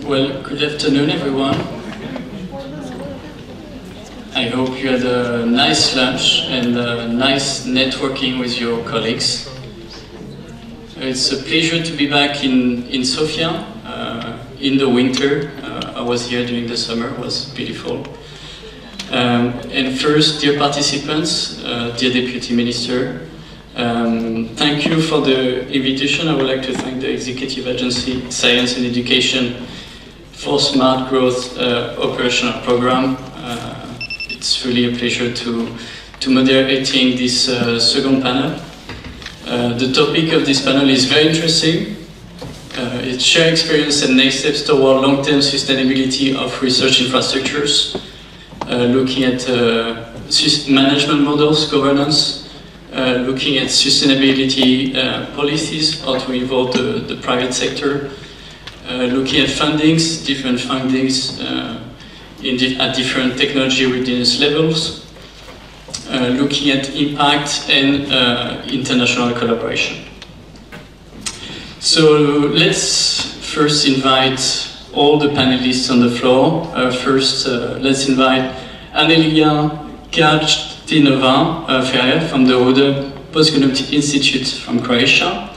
Well, good afternoon, everyone. I hope you had a nice lunch and a nice networking with your colleagues. It's a pleasure to be back in Sofia in the winter. I was here during the summer, it was beautiful. And first, dear participants, dear Deputy Minister, thank you for the invitation. I would like to thank the Executive Agency Science and Education for Smart Growth Operational Program. It's really a pleasure to moderating this second panel. The topic of this panel is very interesting. It's share experience and next steps toward long-term sustainability of research infrastructures, looking at management models, governance, looking at sustainability policies, how to involve the private sector, looking at fundings, different fundings at different technology readiness levels, looking at impact and international collaboration. So let's first invite all the panelists on the floor. First, let's invite Anelia Kajtinova-Ferrer from the Rode Postgrad Institute from Croatia.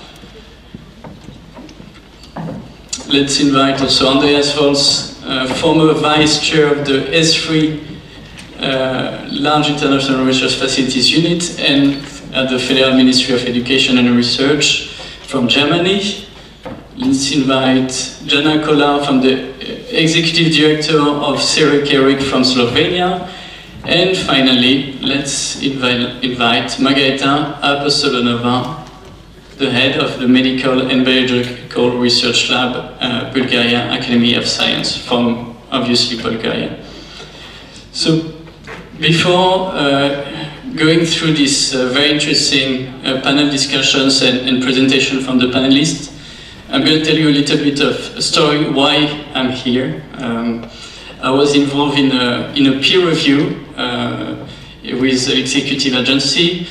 Let's invite also Andreas Holz, former Vice Chair of the S3 Large International Research Facilities Unit and at the Federal Ministry of Education and Research from Germany. Let's invite Jana Kolar from the Executive Director of CEREC from Slovenia. And finally, let's invite Margareta Apostolonova, the head of the Medical and Biological Research Lab, Bulgaria Academy of Science, from obviously Bulgaria. So before going through this very interesting panel discussions and presentation from the panelists, I'm going to tell you a little bit of a story why I'm here. I was involved in a peer review with the executive agency,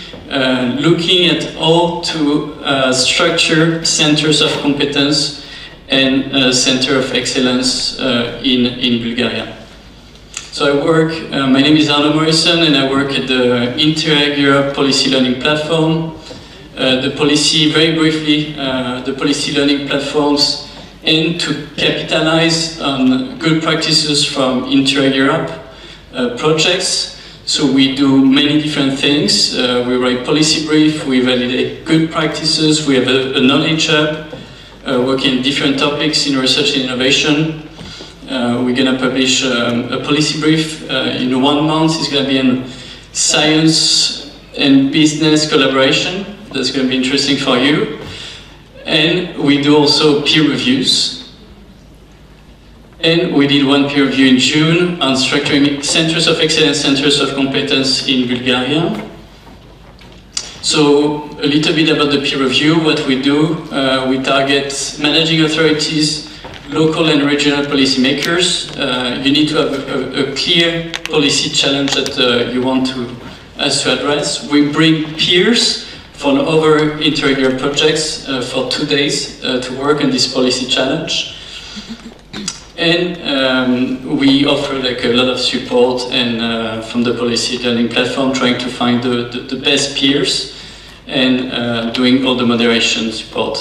looking at how to structure centers of competence and center of excellence in Bulgaria. So I work, my name is Arnaud Morrison, and I work at the Interreg Europe Policy Learning Platform. The policy, very briefly, the policy learning platforms aim to capitalize on good practices from Interreg Europe projects. So we do many different things. We write policy brief, we validate good practices, we have a knowledge hub, working on different topics in research and innovation. We're going to publish a policy brief in 1 month. It's going to be on science and business collaboration. That's going to be interesting for you. And we do also peer reviews. And we did one peer review in June on structuring centers of excellence, centers of competence in Bulgaria. So a little bit about the peer review, what we do. We target managing authorities, local and regional policymakers. You need to have a clear policy challenge that you want us to address. We bring peers from other Interreg projects for 2 days to work on this policy challenge. And we offer like a lot of support and from the policy learning platform, trying to find the best peers and doing all the moderation support.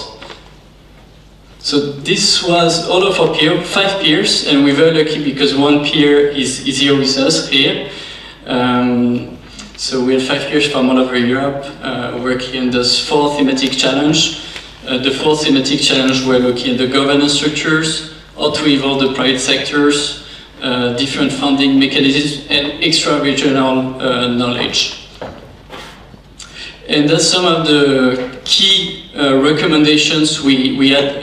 So this was all of our peers, 5 peers, and we're very lucky because 1 peer is here with us here. So we have 5 peers from all over Europe working on this 4 thematic challenge. The 4th thematic challenge, we're looking at the governance structures, how to involve the private sectors, different funding mechanisms, and extra-regional knowledge. And that's some of the key recommendations we had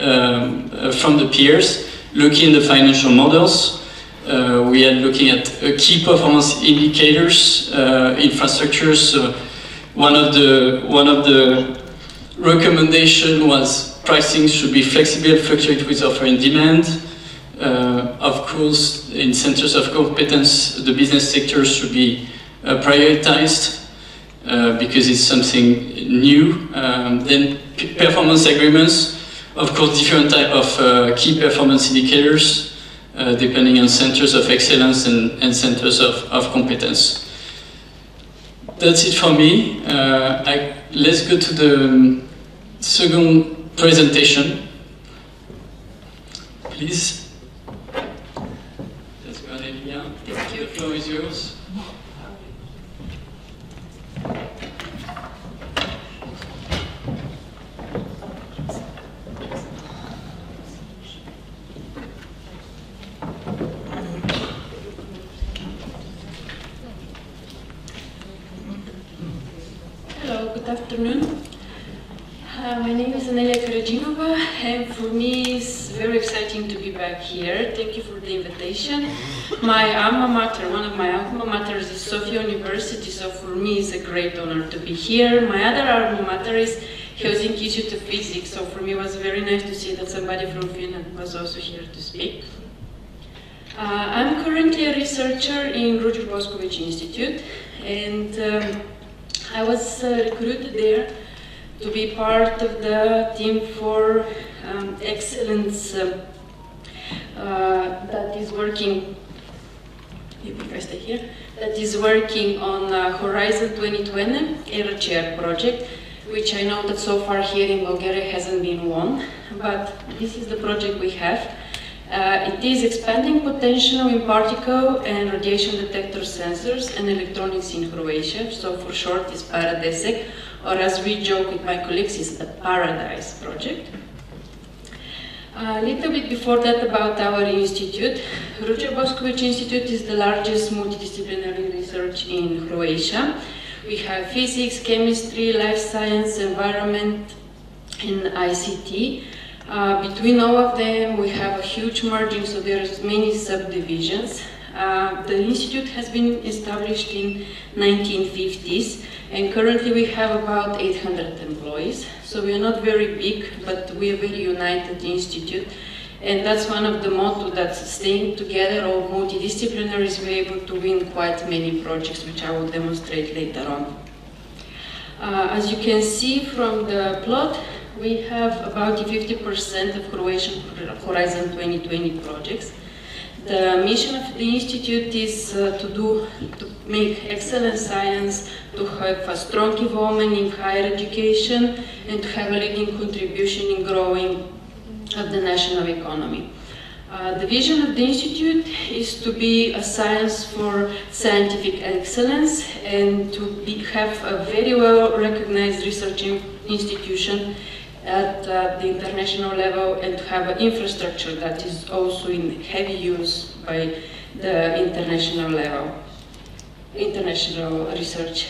from the peers, looking at the financial models. We are looking at key performance indicators, infrastructures. One of the recommendations was pricing should be flexible, fluctuate with offer and demand. Of course, in centers of competence, the business sector should be prioritized because it's something new. Then performance agreements, of course, different type of key performance indicators. depending on centers of excellence and centers of competence. That's it for me. Let's go to the second presentation. Please. Let's go ahead, Elia. Thank you. The floor is yours. Good afternoon. My name is Anelia Karajinova, and for me it's very exciting to be back here. Thank you for the invitation. My alma mater, one of my alma maters is Sofia University, so for me it's a great honor to be here. My other alma mater is Helsinki Institute of Physics, so for me it was very nice to see that somebody from Finland was also here to speak. I'm currently a researcher in Ruđer Bošković Institute, and I was recruited there to be part of the team for excellence that is working. If I stay here, that is working on Horizon 2020 Era Chair project, which I know that so far here in Bulgaria hasn't been won, but this is the project we have. It is expanding potential in particle and radiation detector sensors and electronics in Croatia, so for short it's PARADESEC, or as we joke with my colleagues, it's the Paradise project. A little bit before that about our institute. Ruđer Bošković Institute is the largest multidisciplinary research in Croatia. We have physics, chemistry, life science, environment, and ICT. Between all of them, we have a huge margin, so there's many subdivisions. The institute has been established in 1950s, and currently we have about 800 employees. So we are not very big, but we are a very united institute, and that's one of the motto that's staying together, all multidisciplinaries, we're able to win quite many projects, which I will demonstrate later on. As you can see from the plot, we have about 50% of Croatian Horizon 2020 projects. The mission of the Institute is to make excellent science, to have a strong involvement in higher education, and to have a leading contribution in growing of the national economy. The vision of the Institute is to be a science for scientific excellence and to have a very well recognized research institution at the international level, and to have an infrastructure that is also in heavy use by the international level, international research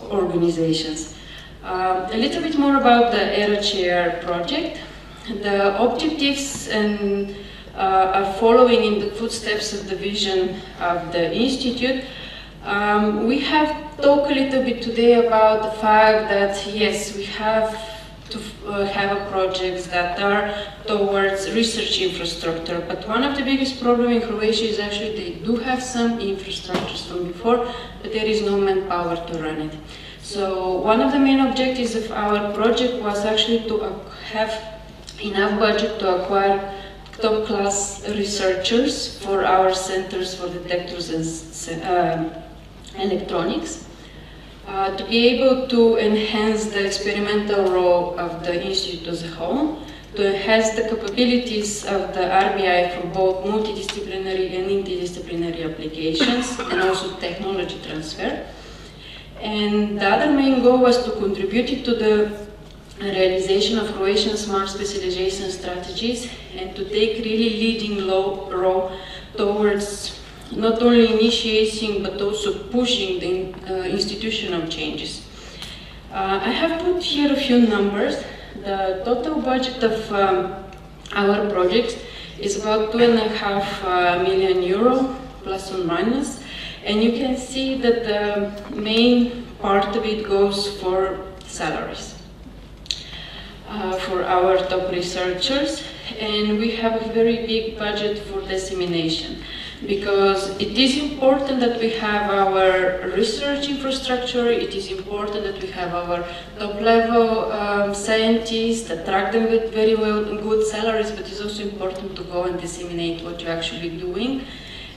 organizations. A little bit more about the Era Chair project. The objectives are following in the footsteps of the vision of the Institute. We have talked a little bit today about the fact that yes, we have to have projects that are towards research infrastructure, but one of the biggest problems in Croatia is actually they do have some infrastructures from before, but there is no manpower to run it. So one of the main objectives of our project was actually to have enough budget to acquire top-class researchers for our centers for detectors and electronics. To be able to enhance the experimental role of the Institute as a whole, to enhance the capabilities of the RBI for both multidisciplinary and interdisciplinary applications, and also technology transfer. And the other main goal was to contribute to the realization of Croatian smart specialization strategies and to take really leading role towards not only initiating but also pushing the institutional changes. I have put here a few numbers. The total budget of our project is about €2.5 million, plus or minus, and you can see that the main part of it goes for salaries for our top researchers, and we have a very big budget for dissemination. because it is important that we have our research infrastructure, it is important that we have our top-level scientists, attract them with very good salaries, but it's also important to go and disseminate what you're actually doing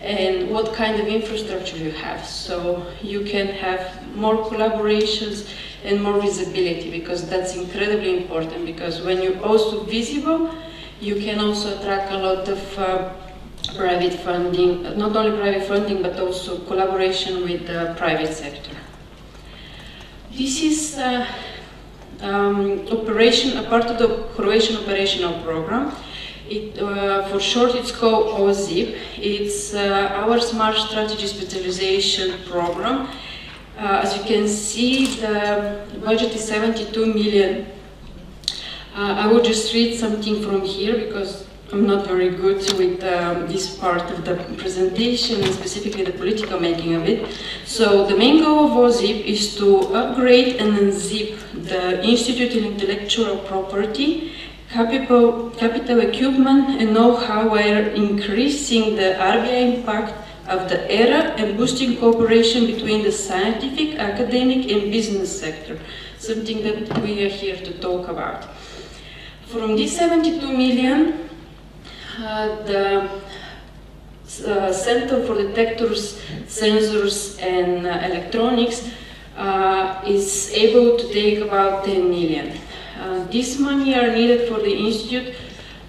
and what kind of infrastructure you have, so you can have more collaborations and more visibility, because that's incredibly important, because when you're also visible, you can also attract a lot of private funding, not only private funding, but also collaboration with the private sector. This is a part of the Croatian operational program. For short, it's called OZIP. It's our Smart Strategy Specialization program. As you can see, the budget is 72 million. I will just read something from here because I'm not very good with this part of the presentation and specifically the political making of it. So the main goal of OZIP is to upgrade and unzip the Institute in Intellectual Property, capital equipment and know-how while increasing the RBI impact of the era and boosting cooperation between the scientific, academic and business sector, something that we are here to talk about. From this 72 million, the Center for Detectors, Sensors and Electronics is able to take about 10 million. This money are needed for the Institute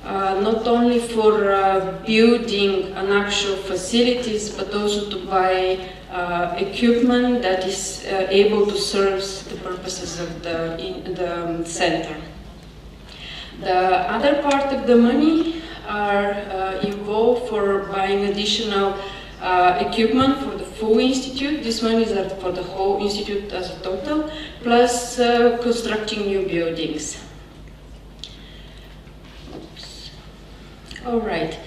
not only for building an actual facilities, but also to buy equipment that is able to serve the purposes of the center. The other part of the money are involved for buying additional equipment for the full institute. This one is for the whole institute as a total, plus constructing new buildings. All right.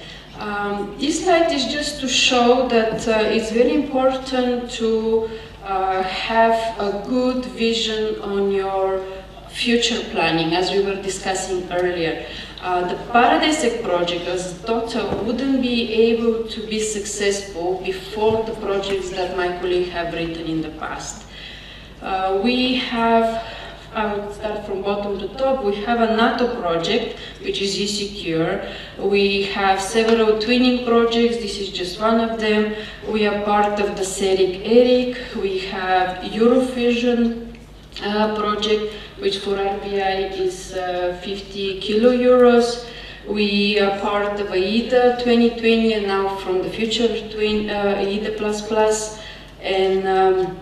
This slide is just to show that it's very important to have a good vision on your future planning, as we were discussing earlier. The Paradisec project as a total wouldn't be able to be successful before the projects that my colleagues have written in the past. We have, I would start from bottom to top, we have a NATO project, which is e-secure. We have several twinning projects, this is just one of them. We are part of the CERIC-ERIC. We have Eurofusion project, which for RBI is 50 kilo euros. We are part of AIDA 2020 and now from the Future AIDA++. And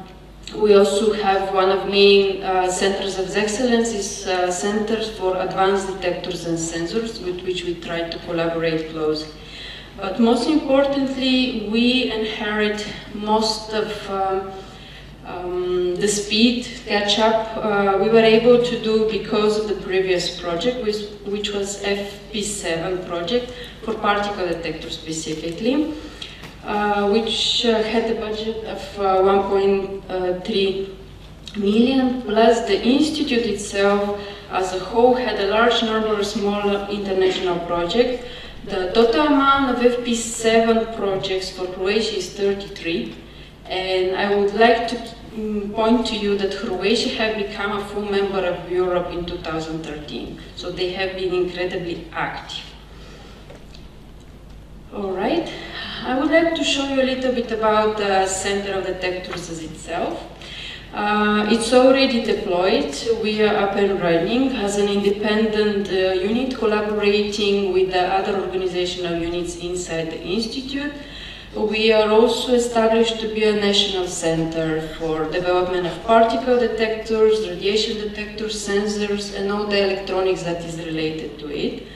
we also have one of main centers of excellence is centers for advanced detectors and sensors with which we try to collaborate closely. But most importantly, we inherit most of the speed catch-up we were able to do because of the previous project, which was FP7 project for particle detectors specifically, which had a budget of 1.3 million, plus the institute itself as a whole had a large number of small international projects. The total amount of FP7 projects for Croatia is 33, and I would like to point to you that Croatia have become a full member of Europe in 2013, so they have been incredibly active. All right, I would like to show you a little bit about the Center of Detectors as itself. It's already deployed. We are up and running as an independent unit collaborating with the other organizational units inside the Institute. We are also established to be a national center for development of particle detectors, radiation detectors, sensors, and all the electronics that is related to it.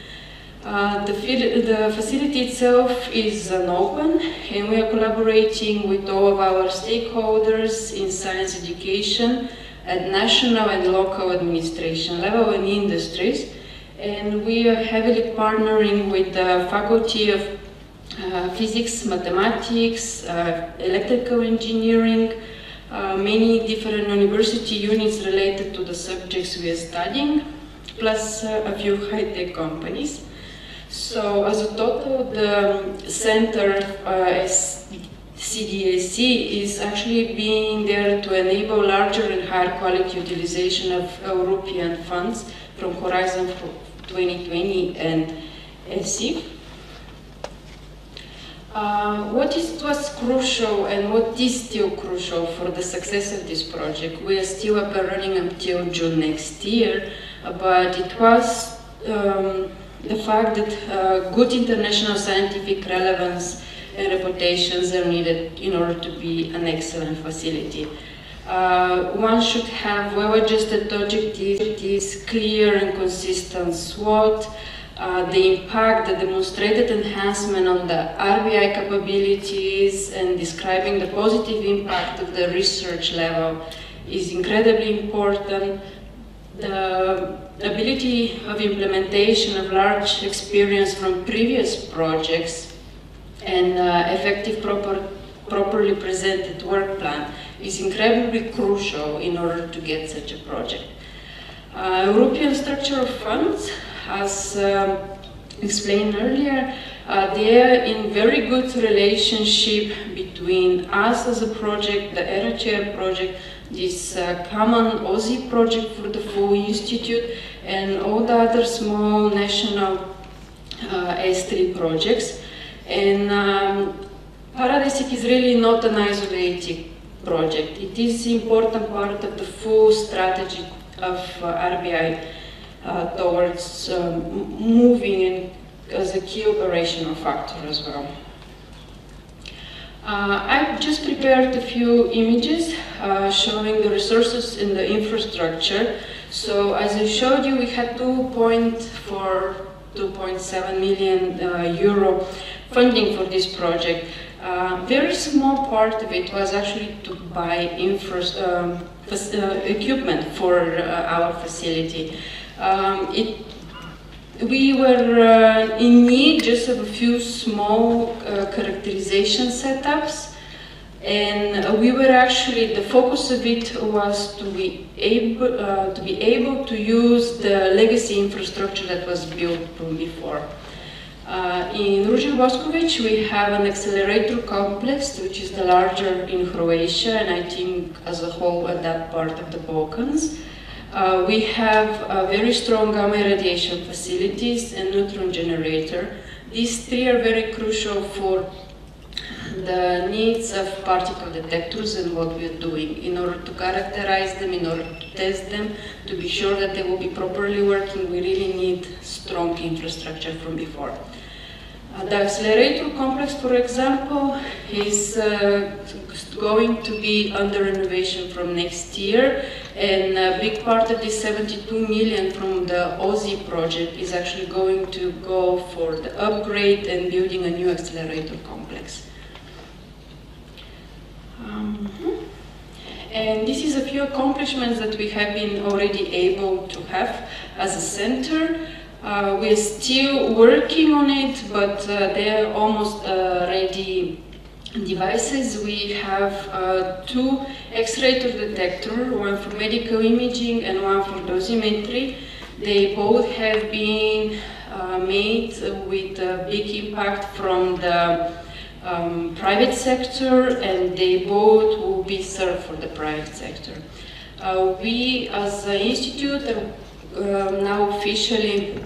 The facility itself is an open, and we are collaborating with all of our stakeholders in science education at national and local administration level and industries. And we are heavily partnering with the Faculty of Physics, Mathematics, Electrical Engineering, many different university units related to the subjects we are studying, plus a few high-tech companies. So as a total, the center as CDAC is actually being there to enable larger and higher quality utilization of European funds from Horizon 2020 and ESI. What was crucial and what is still crucial for the success of this project? We are still up and running until June next year, but it was the fact that good international scientific relevance and reputations are needed in order to be an excellent facility. One should have well-adjusted objectives, clear and consistent SWOT, the impact, the demonstrated enhancement on the RBI capabilities, and describing the positive impact of the research level is incredibly important. The ability of implementation of large experience from previous projects and effective properly presented work plan is incredibly crucial in order to get such a project. European structural funds, as explained earlier, they are in very good relationship between us as a project, the ERA-Chair project, this common Aussie project for the full institute, and all the other small national S3 projects. And Paradesic is really not an isolated project. It is an important part of the full strategy of RBI towards moving in as a key operational factor as well. I've just prepared a few images showing the resources in the infrastructure. So as I showed you, we had 2.7 million euro funding for this project. Very small part of it was actually to buy equipment for our facility. We were in need just of a few small characterization setups, and we were actually, the focus of it was to be able to use the legacy infrastructure that was built from before. In Ruža Bosković, we have an accelerator complex, which is the larger in Croatia, and I think as a whole at that part of the Balkans. We have very strong gamma radiation facilities and neutron generator. These three are very crucial for the needs of particle detectors and what we are doing in order to characterize them, in order to test them, to be sure that they will be properly working. We really need strong infrastructure from before. The accelerator complex, for example, is going to be under renovation from next year, and a big part of this 72 million from the Aussie project is actually going to go for the upgrade and building a new accelerator complex. And this is a few accomplishments that we have been already able to have as a center. We're still working on it, but they are almost ready devices. We have 2 X-ray detectors, one for medical imaging and one for dosimetry. They both have been made with a big impact from the private sector, and they both will be served for the private sector. We as an institute are now officially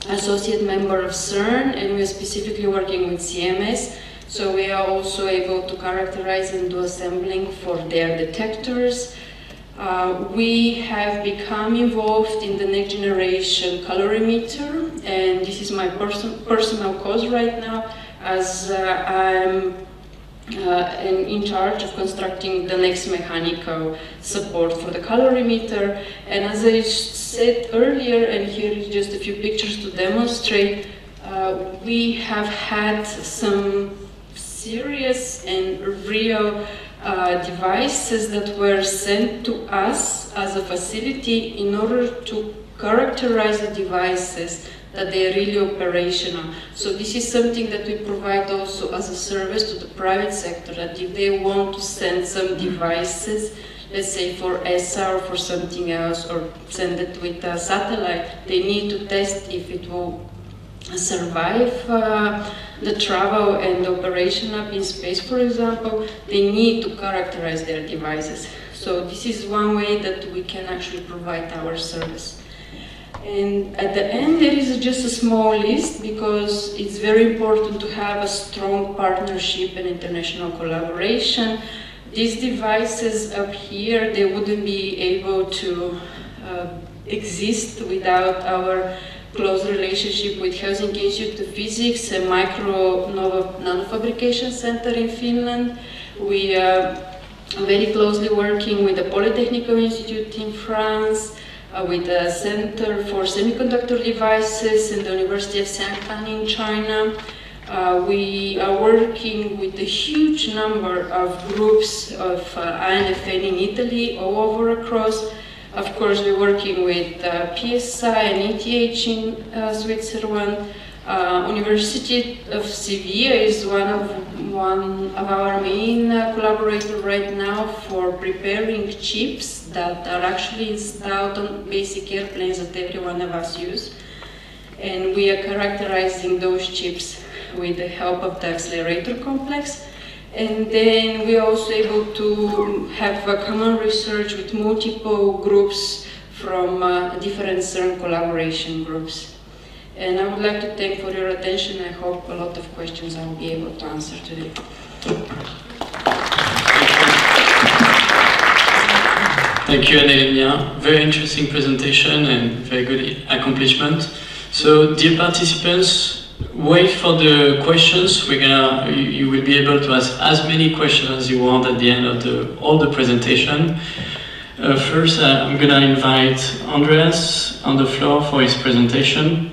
associate member of CERN, and we are specifically working with CMS, so we are also able to characterize and do assembling for their detectors. We have become involved in the next generation colorimeter, and this is my personal cause right now, as I'm in charge of constructing the next mechanical support for the colorimeter. And as I said earlier, and here is just a few pictures to demonstrate, we have had some serious and real devices that were sent to us as a facility in order to characterize the devices that they are really operational. So this is something that we provide also as a service to the private sector, that if they want to send some devices, let's say for ESA or for something else, or send it with a satellite, they need to test if it will survive the travel and operation up in space, for example, they need to characterize their devices. So this is one way that we can actually provide our service. And at the end, there is just a small list because it's very important to have a strong partnership and international collaboration. These devices up here, they wouldn't be able to exist without our close relationship with Helsinki Institute of Physics, a micro nanofabrication center in Finland. We are very closely working with the Polytechnical Institute in France, with the Center for Semiconductor Devices and the University of Shanghai in China. We are working with a huge number of groups of INFN in Italy, all over across. Of course, we're working with PSI and ETH in Switzerland. University of Sevilla is one of our main collaborators right now for preparing chips that are actually installed on basic airplanes that every one of us use. And we are characterizing those chips with the help of the accelerator complex. And then we are also able to have a common research with multiple groups from different CERN collaboration groups. And I would like to thank for your attention. I hope a lot of questions I will be able to answer today. Thank you, Annelina. Very interesting presentation and very good accomplishment. So, dear participants, wait for the questions. You will be able to ask as many questions as you want at the end of all the presentation. First, I'm going to invite Andreas on the floor for his presentation.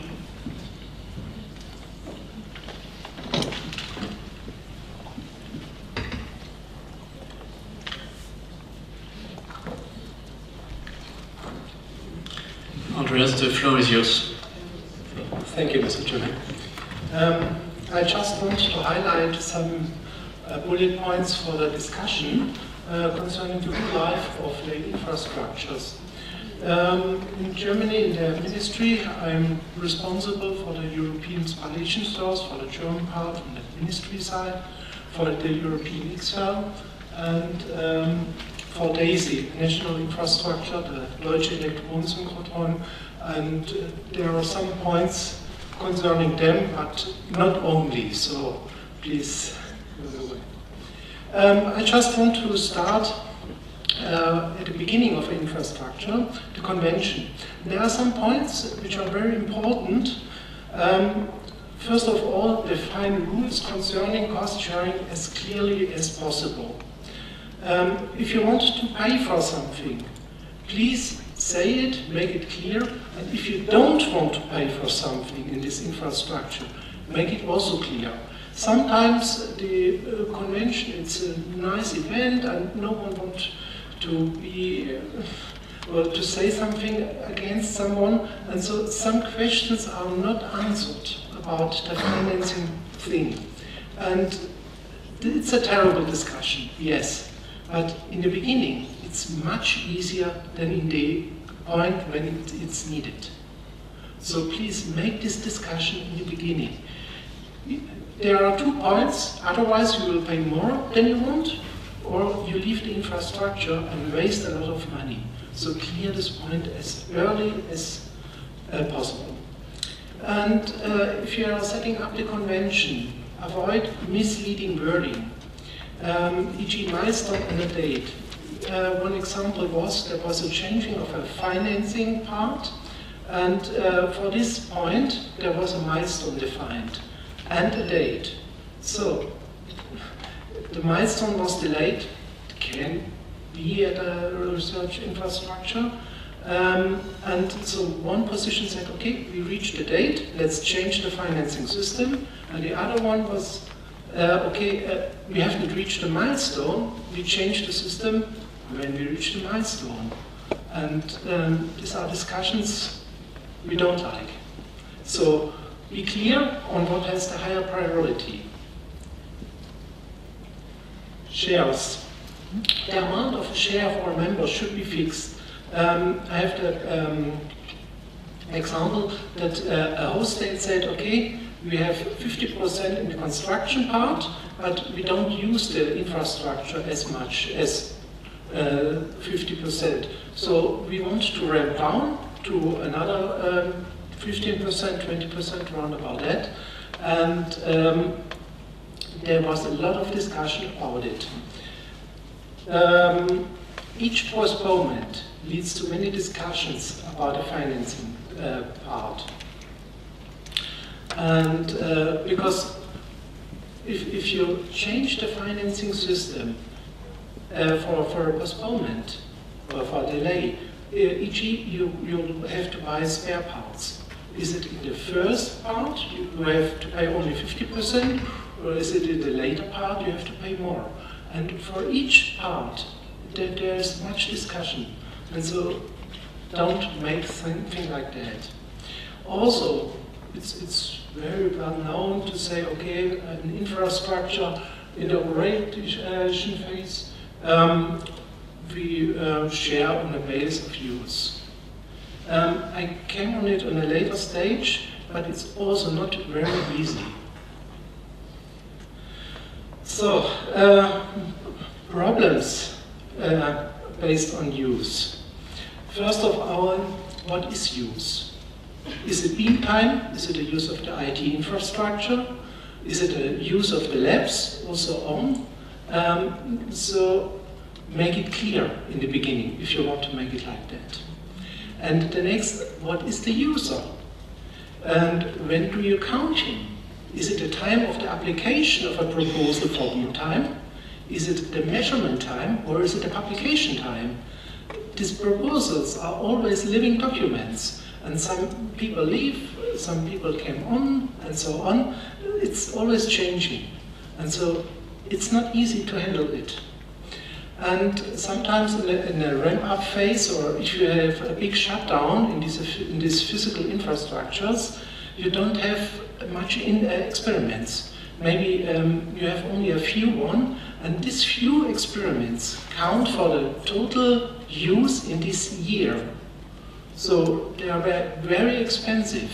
Andreas, the floor is yours. Thank you, Mr. Chairman. I just want to highlight some bullet points for the discussion concerning the real life of the infrastructures. In Germany, in the ministry, I'm responsible for the European specialization stores, for the German part on the ministry side, for the European XFEL, and for DAISY, National Infrastructure, the Deutsche Elektronisynchron, and there are some points concerning them, but not only, so please go away. I just want to start at the beginning of infrastructure, the convention. There are some points which are very important. First of all, define rules concerning cost sharing as clearly as possible. If you want to pay for something, please say it, make it clear, and if you don't want to pay for something in this infrastructure, make it also clear. Sometimes the convention, it's a nice event and no one wants to be, well, to say something against someone, and so some questions are not answered about the financing thing. And it's a terrible discussion, yes, but in the beginning it's much easier than in the point when it's needed. So please make this discussion in the beginning. There are 2 points, otherwise you will pay more than you want, or you leave the infrastructure and waste a lot of money. So clear this point as early as possible. And if you are setting up the convention, avoid misleading wording, e.g. milestone and a date. One example was there was a changing of a financing part, and for this point there was a milestone defined and a date. So the milestone was delayed, can be at a research infrastructure, and so one position said, okay, we reached the date, let's change the financing system, and the other one was, okay, we haven't reached the milestone, we changed the system when we reach the milestone. And these are discussions we don't like. So be clear on what has the higher priority. Shares. The amount of a share for a member should be fixed. I have the example that a host state said, okay, we have 50% in the construction part, but we don't use the infrastructure as much as 50%. So we want to ramp down to another 15%, 20%, around about that. And there was a lot of discussion about it. Each postponement leads to many discussions about the financing part. And because if you change the financing system for a postponement or for a delay, e.g. you have to buy spare parts. Is it in the first part, you have to pay only 50%, or is it in the later part, you have to pay more? And for each part, there's much discussion. And so don't make something like that. Also, it's very well known to say, okay, an infrastructure in the operation phase, we share on the base of use. I came on it on a later stage, but it's also not very easy. So, problems based on use. First of all, what is use? Is it beam time? Is it a use of the IT infrastructure? Is it a use of the labs, or so on? So make it clear in the beginning if you want to make it like that. And the next, what is the user? And when do you count him? Is it the time of the application of a proposal for beam time? Is it the measurement time, or is it the publication time? These proposals are always living documents, and some people leave, some people came on, and so on. It's always changing, and so it's not easy to handle it. And sometimes in a ramp-up phase, or if you have a big shutdown in these physical infrastructures, you don't have much experiments. Maybe you have only a few one, and these few experiments count for the total use in this year. So they are very expensive,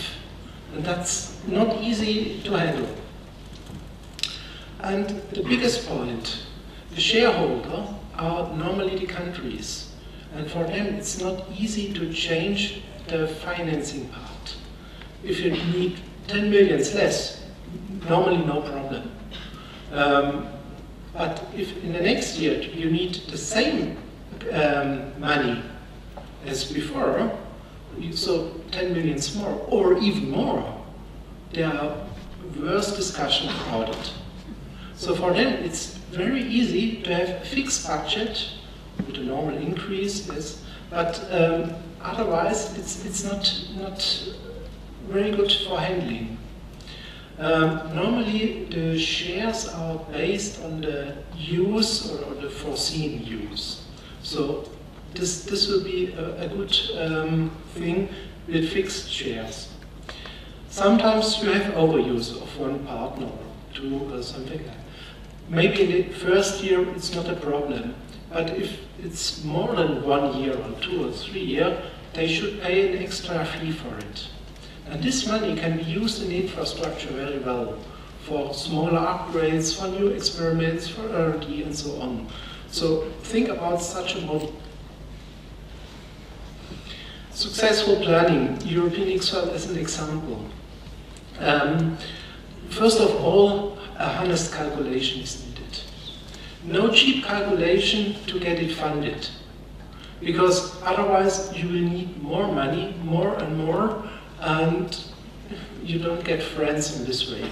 and that's not easy to handle. And the biggest point, the shareholder are normally the countries, and for them it's not easy to change the financing part. If you need 10 million less, normally no problem. But if in the next year you need the same money as before, so 10 million more, or even more, there are worse discussions about it. So for them it's very easy to have a fixed budget with a normal increase, yes, but otherwise it's not very good for handling. Normally the shares are based on the use or the foreseen use. So this will be a good thing with fixed shares. Sometimes you have overuse of one partner or two or something like that. Maybe in the first year it's not a problem, but if it's more than 1 year or 2 or 3 years, they should pay an extra fee for it. And this money can be used in the infrastructure very well for smaller upgrades, for new experiments, for R&D and so on. So think about such a model. Successful planning, European XFAL as an example. First of all, a honest calculation is needed. No cheap calculation to get it funded, because otherwise you will need more money, more and more, and you don't get friends in this way.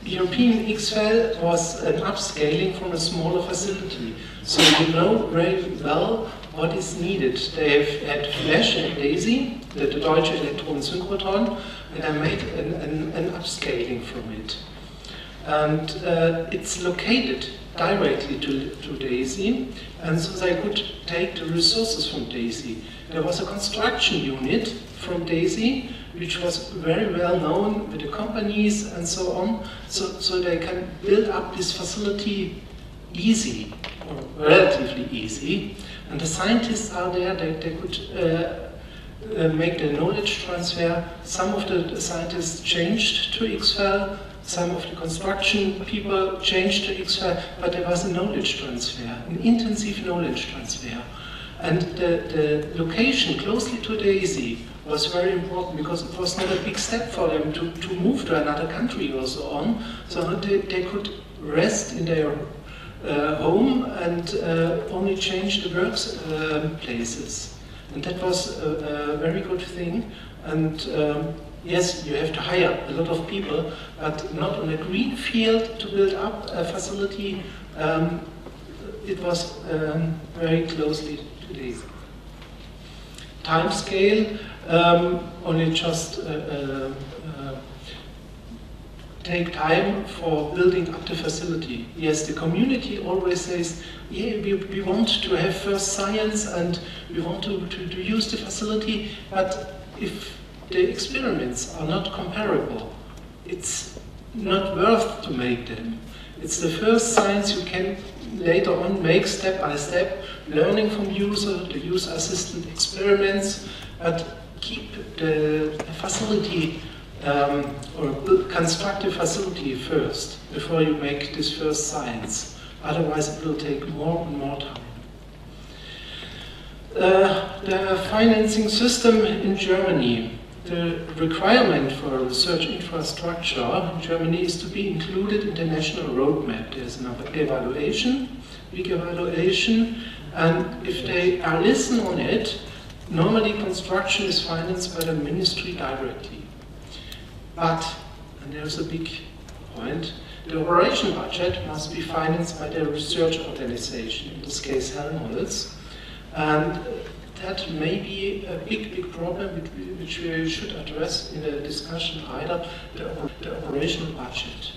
European XFAL was an upscaling from a smaller facility, so you know very well what is needed. They have had Flash and DAISY, the Deutsche Elektronensynchrotron, and I made an upscaling from it. And it's located directly to DAISY, and so they could take the resources from DAISY. There was a construction unit from DAISY, which was very well known with the companies and so on, so they can build up this facility easy, or relatively easy. And the scientists are there, they could make the knowledge transfer. Some of the scientists changed to XFEL, some of the construction people changed to XFEL, but there was a knowledge transfer, an intensive knowledge transfer. And the location closely to DAISY was very important because it was not a big step for them to move to another country or so on. So they could rest in their home and only change the work places. And that was a very good thing. And yes, you have to hire a lot of people, but not on a green field to build up a facility. It was very closely to this. Time scale, only just take time for building up the facility. Yes, the community always says, yeah, we want to have first science and we want to use the facility, but if the experiments are not comparable, it's not worth to make them. It's the first science you can later on make step by step, learning from the user-assisted experiments, but keep the facility or construct a facility first before you make this first science. Otherwise it will take more and more time. The financing system in Germany. The requirement for research infrastructure in Germany is to be included in the national roadmap. There's an evaluation, big evaluation, and if they are listen on it, normally construction is financed by the ministry directly. But, and there's a big point, the operation budget must be financed by the research organization, in this case Helmholtz, and that may be a big problem which we should address in the discussion either, the operational budget.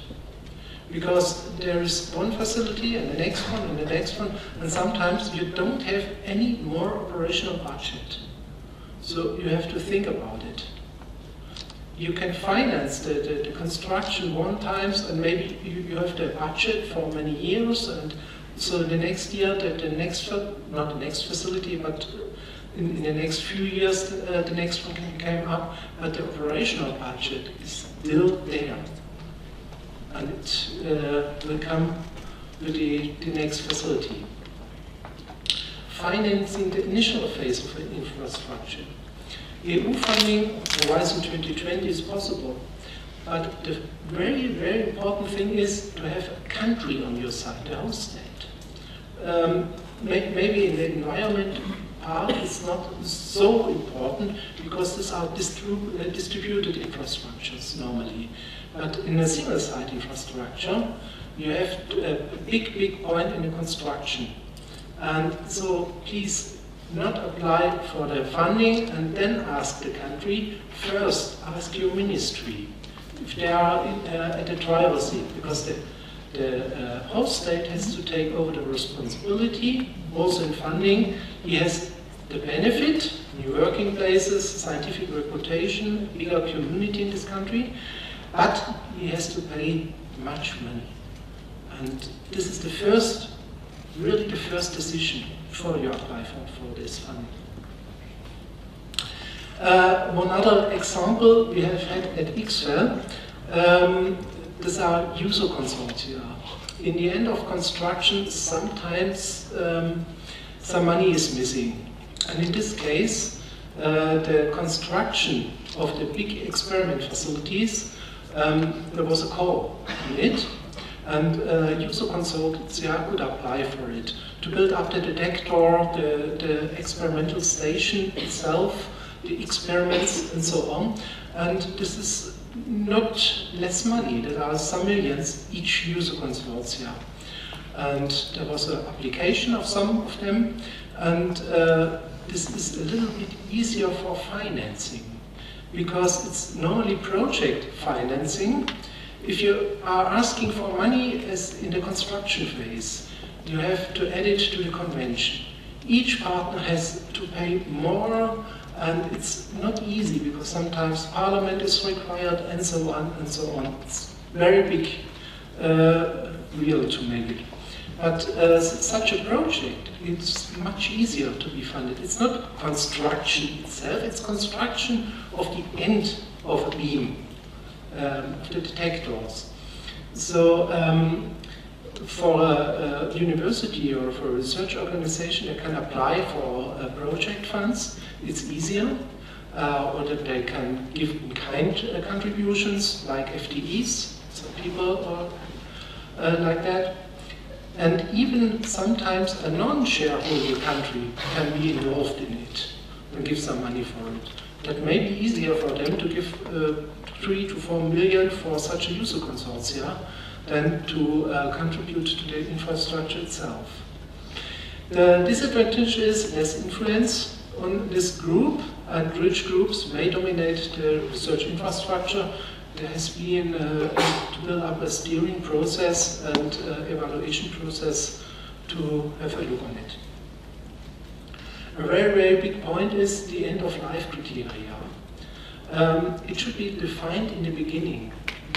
Because there is one facility and the next one and the next one, and sometimes you don't have any more operational budget. So you have to think about it. You can finance the construction one time, and maybe you have the budget for many years, and so the next year, not the next facility, but in the next few years, the next one came up, but the operational budget is still there. And it will come with the next facility. Financing the initial phase of an infrastructure. EU funding, Horizon 2020 is possible, but the very important thing is to have a country on your side, the host state. Maybe in the environment part it's not so important because these are distributed infrastructures normally. But in a single site infrastructure, you have a big point in the construction. And so please not apply for the funding and then ask the country. First, ask your ministry if they are at the driver's seat, because the host state has to take over the responsibility, also in funding. He has the benefit, new working places, scientific reputation, bigger community in this country, but he has to pay much money. And this is the first, really the first decision before you apply for this funding. One other example we have had at XFEL, these are user consortia. In the end of construction, sometimes some money is missing. And in this case, the construction of the big experiment facilities, there was a call in it, and user consortia could apply for it to build up the detector, the experimental station itself, the experiments, and so on. And this is not less money. There are some millions each user consortia. And there was an application of some of them, and this is a little bit easier for financing, because it's normally project financing. If you are asking for money as in the construction phase, you have to add it to the convention. Each partner has to pay more, and it's not easy because sometimes parliament is required and so on and so on. It's very big wheel to make it. But such a project, it's much easier to be funded. It's not construction itself, it's construction of the end of a beam, of the detectors. So for a university or for a research organization, they can apply for project funds. It's easier. Or that they can give in-kind contributions like FTEs, some people are like that. And even sometimes a non-shareholder country can be involved in it and give some money for it. That may be easier for them to give 3 to 4 million for such a user consortia than to contribute to the infrastructure itself. The disadvantage is less influence on this group, and rich groups may dominate the research infrastructure. There has been to build up a steering process and evaluation process to have a look on it. A very, very big point is the end-of-life criteria. It should be defined in the beginning.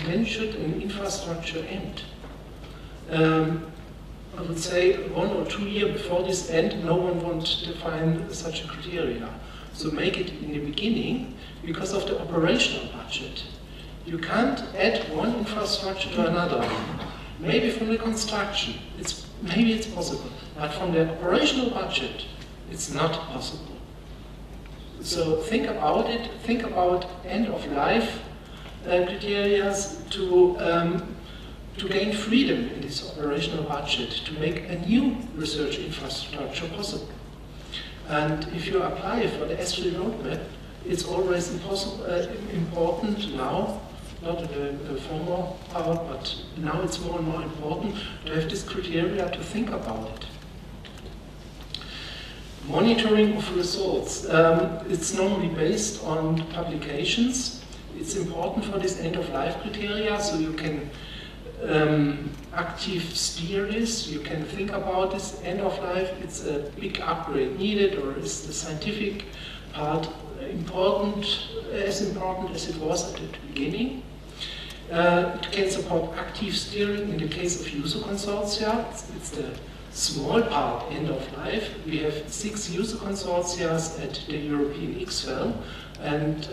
When should an infrastructure end? I would say 1 or 2 years before this end, no one wants to define such a criteria. So make it in the beginning because of the operational budget. You can't add one infrastructure to another. Maybe from the construction, maybe it's possible, but from the operational budget, it's not possible. So think about it, think about end-of-life criteria to gain freedom in this operational budget, to make a new research infrastructure possible. And if you apply for the S3 roadmap, it's always important now, not in the former part, but now it's more and more important to have this criteria to think about it. Monitoring of results. It's normally based on publications. It's important for this end-of-life criteria, so you can active steer this, you can think about this end of life, it's a big upgrade needed, or is the scientific part important as it was at the beginning. It can support active steering in the case of user consortia. It's the small part end of life. We have 6 user consortia at the European XFEL, and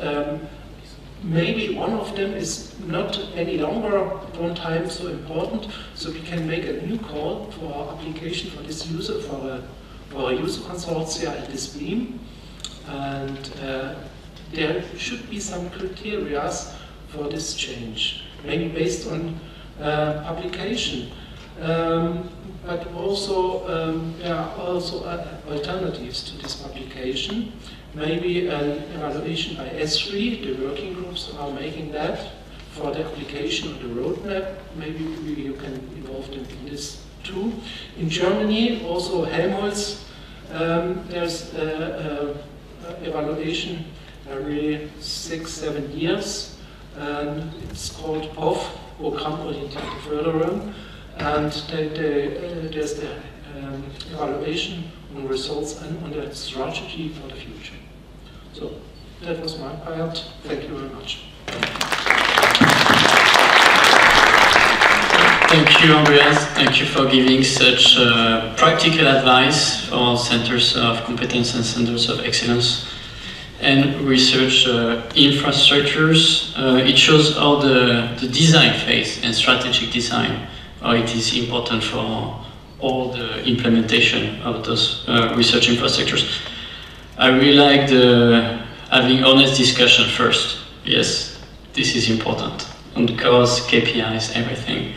maybe one of them is not any longer at one time so important, so we can make a new call for application for this user, for a user consortia at this beam. And there should be some criteria for this change, maybe based on publication, but also there are also alternatives to this publication. Maybe an evaluation by S3, the working groups are making that for the application of the roadmap. Maybe you can involve them in this too. In Germany, also Helmholtz, there's evaluation every 6-7 years, and it's called POF, Programmorientierte Förderung, and there's the evaluation on results and on the strategy for the future. So that was my part. Thank you very much. Thank you, Andreas. Thank you for giving such practical advice for centers of competence and centers of excellence and research infrastructures. It shows how the design phase and strategic design, how it is important for all the implementation of those research infrastructures. I really like having honest discussion first. Yes, this is important. On the cause, KPIs, everything.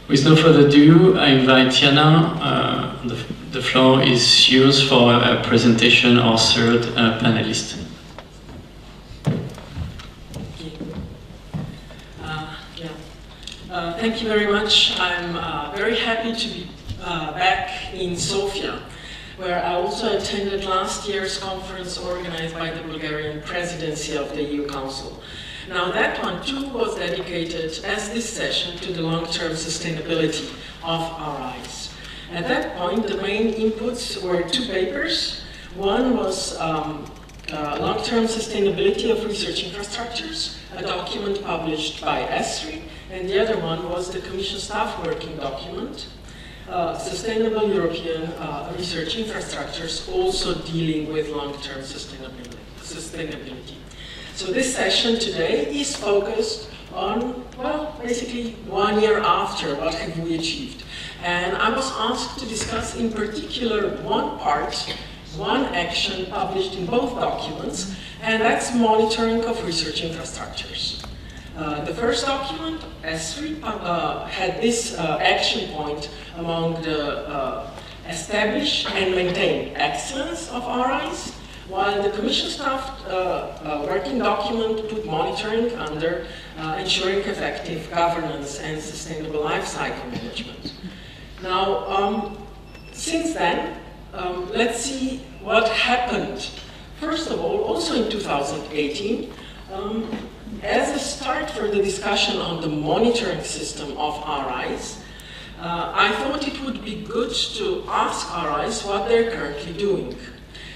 With no further ado, I invite Jana. The floor is yours for a presentation, our third panelist. Thank you very much. I'm very happy to be back in Sofia, where I also attended last year's conference organized by the Bulgarian presidency of the EU Council. Now that one too was dedicated, as this session, to the long-term sustainability of our eyes. At that point, the main inputs were 2 papers. One was long-term sustainability of research infrastructures, a document published by S3, and the other one was the Commission staff working document, sustainable European research infrastructures also dealing with long-term sustainability. So this session today is focused on, well, basically 1 year after, what have we achieved. And I was asked to discuss in particular one part, one action published in both documents, and that's monitoring of research infrastructures. The first document, S3, had this action point among the establish and maintain excellence of RIs, while the Commission staff working document put monitoring under ensuring effective governance and sustainable life cycle management. Now, since then, let's see what happened. First of all, also in 2018, as a start for the discussion on the monitoring system of RIs, I thought it would be good to ask RIs what they're currently doing.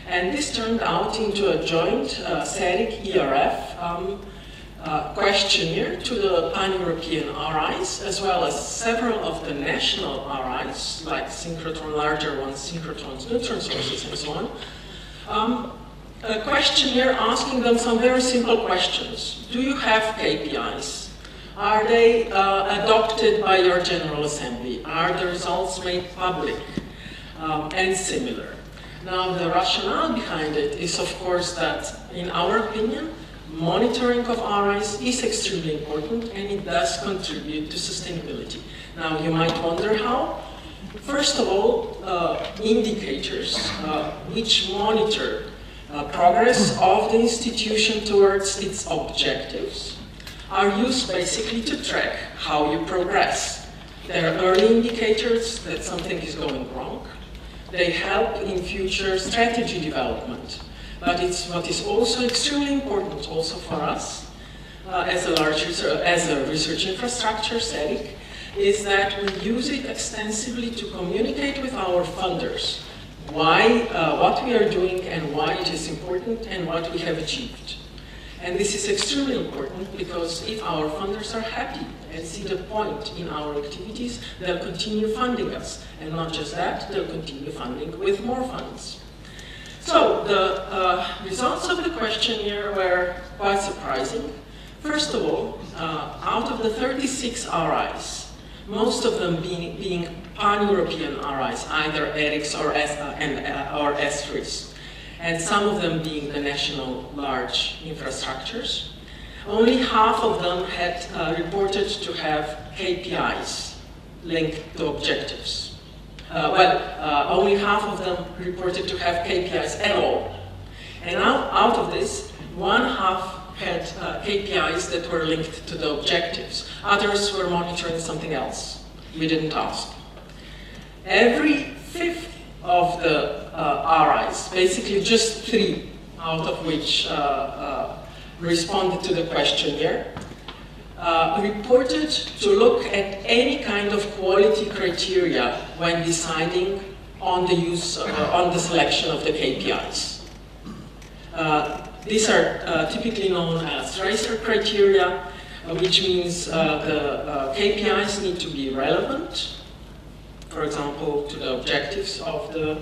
And this turned out into a joint SERIC-ERF questionnaire to the pan-European RIs, as well as several of the national RIs, like synchrotron, larger ones, synchrotrons, neutron sources, and so on. A questionnaire asking them some very simple questions. Do you have KPIs? Are they adopted by your General Assembly? Are the results made public? And similar. Now, the rationale behind it is, of course, that, in our opinion, monitoring of RIs is extremely important, and it does contribute to sustainability. Now, you might wonder how. First of all, indicators which monitor progress of the institution towards its objectives are used basically to track how you progress. There are early indicators that something is going wrong. They help in future strategy development. But what is also extremely important also for us as a research infrastructure, SERIC, is that we use it extensively to communicate with our funders what we are doing and why it is important and what we have achieved. And this is extremely important because if our funders are happy and see the point in our activities, they'll continue funding us. And not just that, they'll continue funding with more funds. So the results of the questionnaire were quite surprising. First of all, out of the 36 RIs, most of them being pan-European RIs, either ERICs or S3s, and some of them being the national large infrastructures. Only half of them had reported to have KPIs linked to objectives. Only half of them reported to have KPIs at all. And now, out of this, one half had KPIs that were linked to the objectives. Others were monitoring something else. We didn't ask. Every fifth of the RIs, basically just 3 out of which responded to the questionnaire, reported to look at any kind of quality criteria when deciding on the use, on the selection of the KPIs. These are typically known as tracer criteria, which means the KPIs need to be relevant, for example, to the objectives of the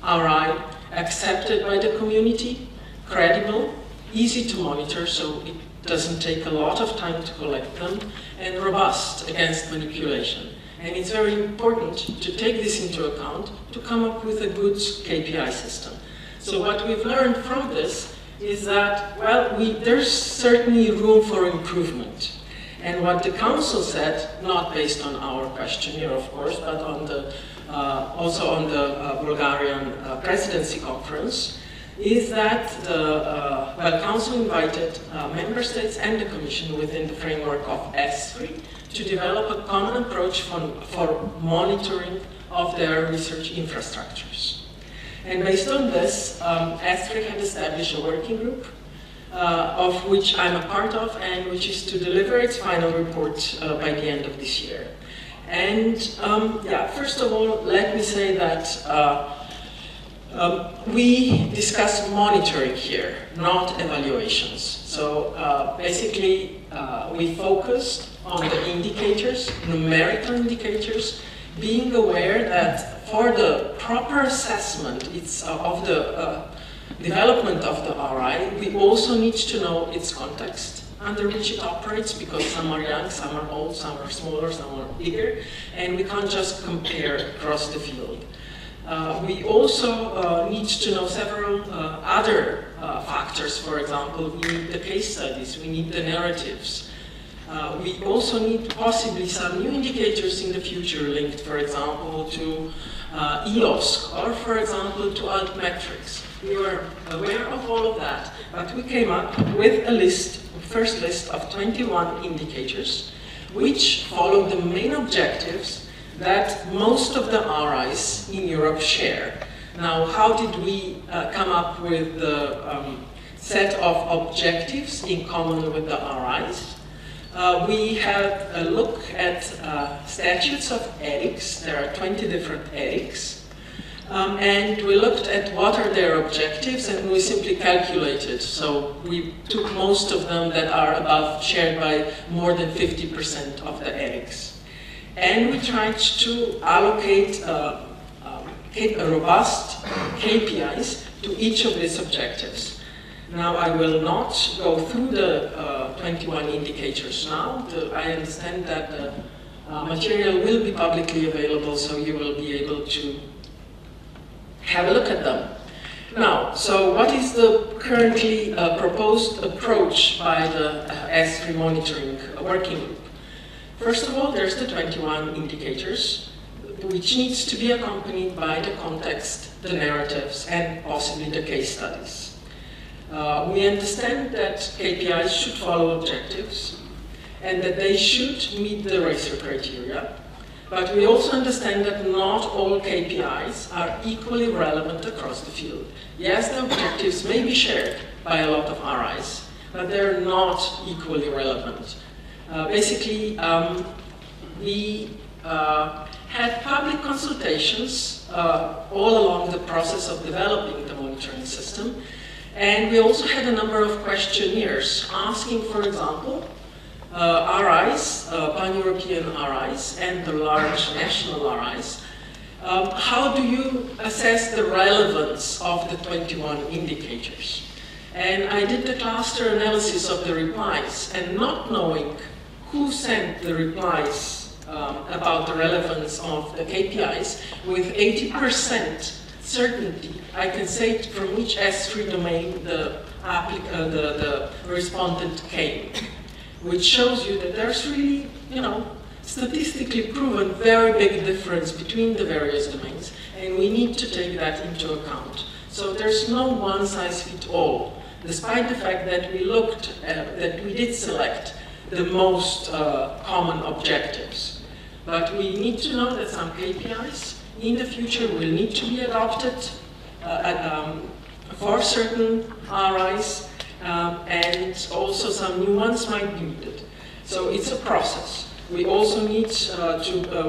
RI, accepted by the community, credible, easy to monitor, so it doesn't take a lot of time to collect them, and robust against manipulation. And it's very important to take this into account to come up with a good KPI system. So what we've learned from this is that, well, there's certainly room for improvement. And what the Council said, not based on our questionnaire, of course, but on the, also on the Bulgarian presidency conference, is that the Council invited Member States and the Commission within the framework of S3 to develop a common approach for monitoring of their research infrastructures. And based on this, S3 had established a working group of which I'm a part of, and which is to deliver its final report by the end of this year. And yeah, first of all, let me say that we discuss monitoring here, not evaluations. So basically, we focused on the indicators, numerical indicators, being aware that for the proper assessment of the development of the RI, we also need to know its context under which it operates, because some are young, some are old, some are smaller, some are bigger, and we can't just compare across the field. We also need to know several other factors. For example, we need the case studies, we need the narratives. We also need possibly some new indicators in the future linked, for example, to EOS, or for example, to altmetrics. We were aware of all of that, but we came up with a list, first list of 21 indicators, which follow the main objectives that most of the RIs in Europe share. Now, how did we come up with the set of objectives in common with the RIs? We had a look at statutes of ethics. There are 20 different ethics. And we looked at what are their objectives, and we simply calculated. So we took most of them that are shared by more than 50% of the ethics. And we tried to allocate robust KPIs to each of these objectives. Now, I will not go through the 21 indicators now. I understand that the material will be publicly available, so you will be able to have a look at them. Now, so what is the currently proposed approach by the S3 monitoring working group? First of all, there's the 21 indicators, which needs to be accompanied by the context, the narratives, and possibly the case studies. We understand that KPIs should follow objectives, and that they should meet the ratio criteria. But we also understand that not all KPIs are equally relevant across the field. Yes, the objectives may be shared by a lot of RIs, but they're not equally relevant. Basically, we had public consultations all along the process of developing the monitoring system, and we also had a number of questionnaires asking, for example, RIs, pan-European RIs, and the large national RIs, how do you assess the relevance of the 21 indicators? And I did the cluster analysis of the replies, and not knowing who sent the replies about the relevance of the KPIs, with 80% certainty, I can say from which S3 domain the respondent came, which shows you that there's really, statistically proven very big difference between the various domains, and we need to take that into account. So there's no one-size-fits-all, despite the fact that we did select the most common objectives. But we need to know that some KPIs in the future will need to be adopted for certain RIs, and also some new ones might be needed. So it's a process. We also need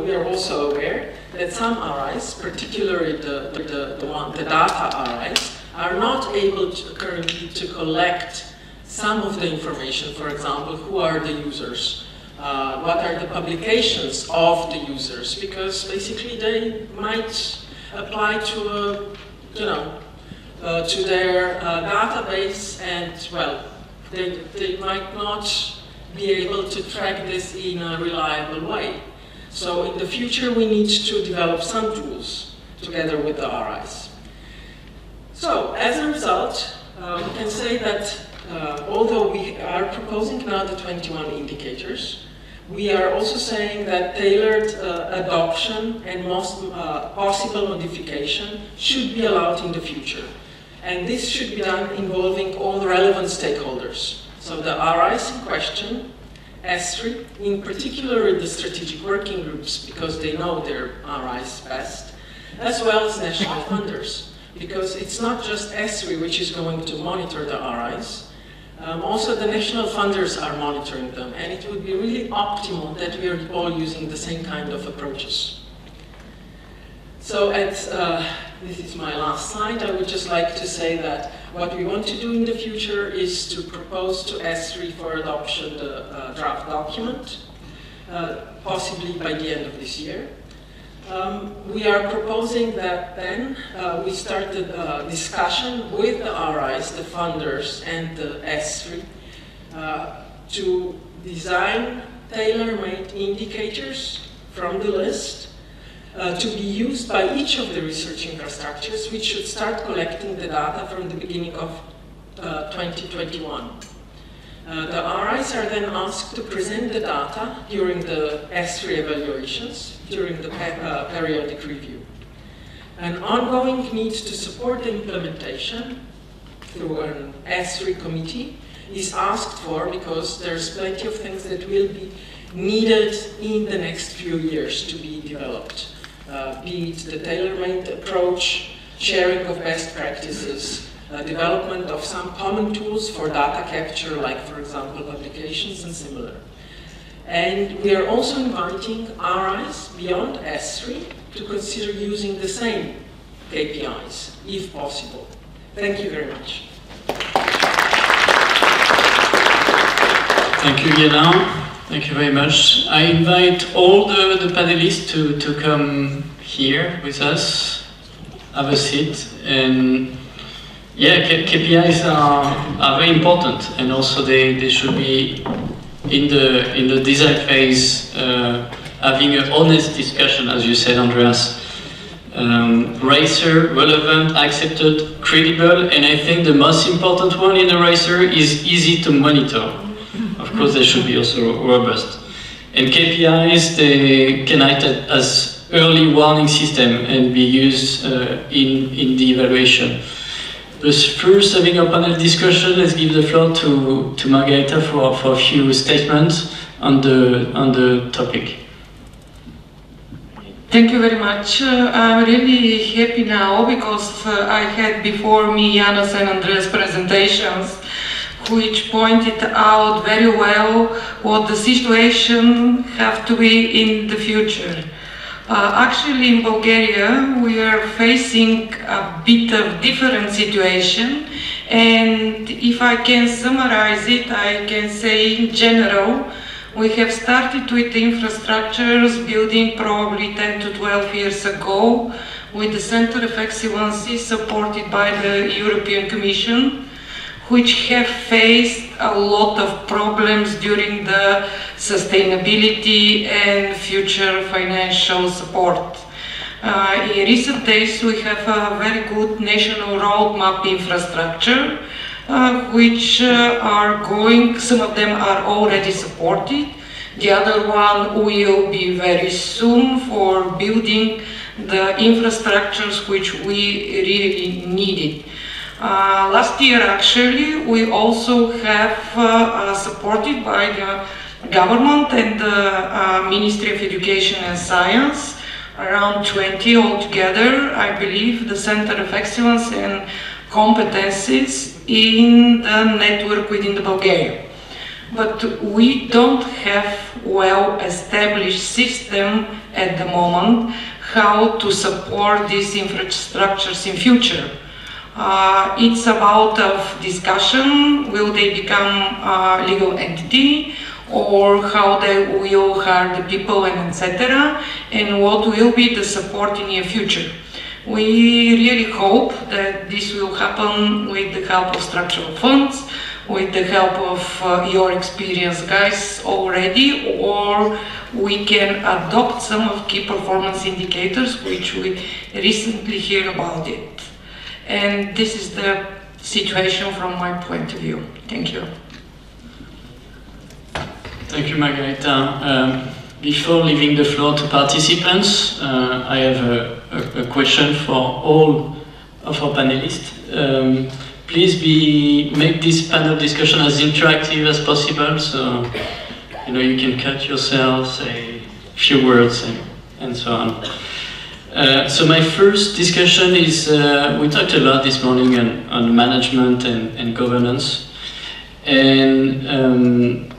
we are also aware that some RIs, particularly the data RIs, are not able currently to collect some of the information. For example, who are the users? What are the publications of the users? Because basically they might apply to to their database, and well, they might not be able to track this in a reliable way. So in the future we need to develop some tools together with the RIs. So as a result, we can say that although we are proposing now the 21 indicators, we are also saying that tailored adoption and most possible modification should be allowed in the future. And this should be done involving all the relevant stakeholders. So the RIs in question, S3, in particular the strategic working groups, because they know their RIs best, as well as national funders, because it's not just S3 which is going to monitor the RIs. Also the national funders are monitoring them, and it would be really optimal that we are all using the same kind of approaches. So this is my last slide. I would just like to say that what we want to do in the future is to propose to S3 for adoption the draft document, possibly by the end of this year. We are proposing that then we start the discussion with the RIs, the funders, and the S3 to design tailor-made indicators from the list to be used by each of the research infrastructures, which should start collecting the data from the beginning of 2021. The RIs are then asked to present the data during the S3 evaluations, during the periodic review. An ongoing need to support the implementation through an S3 committee is asked for because there's plenty of things that will be needed in the next few years to be developed. Be it the tailor-made approach, sharing of best practices, development of some common tools for data capture, like, for example, publications and similar. And we are also inviting RIs beyond S3 to consider using the same KPIs, if possible. Thank you very much. Thank you, Yena. Thank you very much. I invite all the panelists to come here with us, have a seat, and yeah, KPIs are very important, and also they should be in the design phase, having an honest discussion, as you said, Andreas. Racer, relevant, accepted, credible, and I think the most important one in a racer is easy to monitor. Of course, they should be also robust. And KPIs, they can act as early warning system and be used in the evaluation. But first, having a panel discussion, let's give the floor to Margareta for a few statements on the topic. Thank you very much. I'm really happy now because I had before me Janos and Andreas' presentations, which pointed out very well what the situation have to be in the future. Actually, in Bulgaria, we are facing a bit of different situation, and if I can summarize it, I can say in general, we have started with infrastructures building probably 10 to 12 years ago with the Center of Excellence supported by the European Commission, which have faced a lot of problems during the sustainability and future financial support. In recent days, we have a very good national roadmap infrastructure, which are going, some of them are already supported. The other one will be very soon for building the infrastructures which we really needed. Last year, actually, we also have supported by the government and the Ministry of Education and Science, around 20 altogether, I believe, the Center of Excellence and Competencies in the network within the Bulgaria. But we don't have well-established system at the moment how to support these infrastructures in future. It's about of discussion, will they become a legal entity, or how they will hire the people, and etc., and what will be the support in near future. We really hope that this will happen with the help of structural funds, with the help of your experienced guys already, or we can adopt some of key performance indicators which we recently hear about it. And this is the situation from my point of view. Thank you. Thank you, Margareta. Before leaving the floor to participants, I have a question for all of our panelists. Please make this panel discussion as interactive as possible, so you can cut yourself, say a few words, and so on. So my first discussion is, we talked a lot this morning on management and governance, and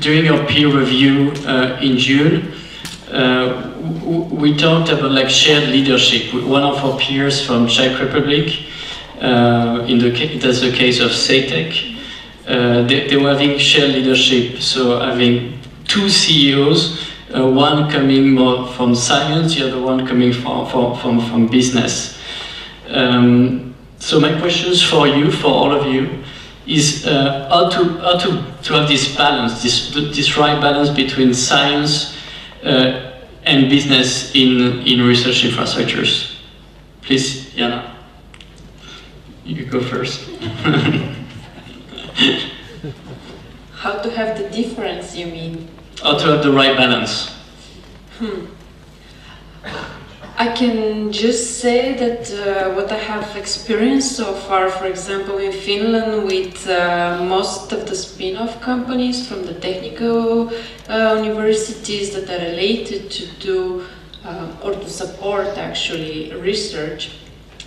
during our peer review in June, we talked about shared leadership. One of our peers from Czech Republic, that's the case of SATEC, they were having shared leadership, so having two CEOs one coming more from science, the other one coming from business. So my questions for you, for all of you, is how to have this balance, this right balance between science and business in research infrastructures. Please, Jana, you go first. How to have the difference, you mean? How to have the right balance. I can just say that what I have experienced so far, for example, in Finland, with most of the spin-off companies from the technical universities that are related to do or to support actually research,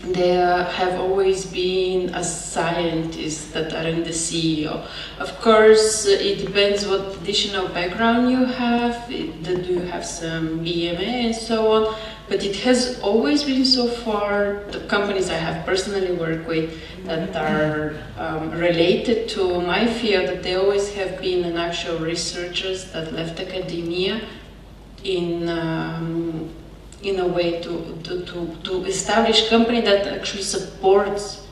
there have always been a scientist that are in the CEO. Of course, it depends what additional background you have. Do you have some BMA and so on? But it has always been so far, the companies I have personally worked with that are related to my field, that they always have been an actual researchers that left academia in a way to establish company that actually supports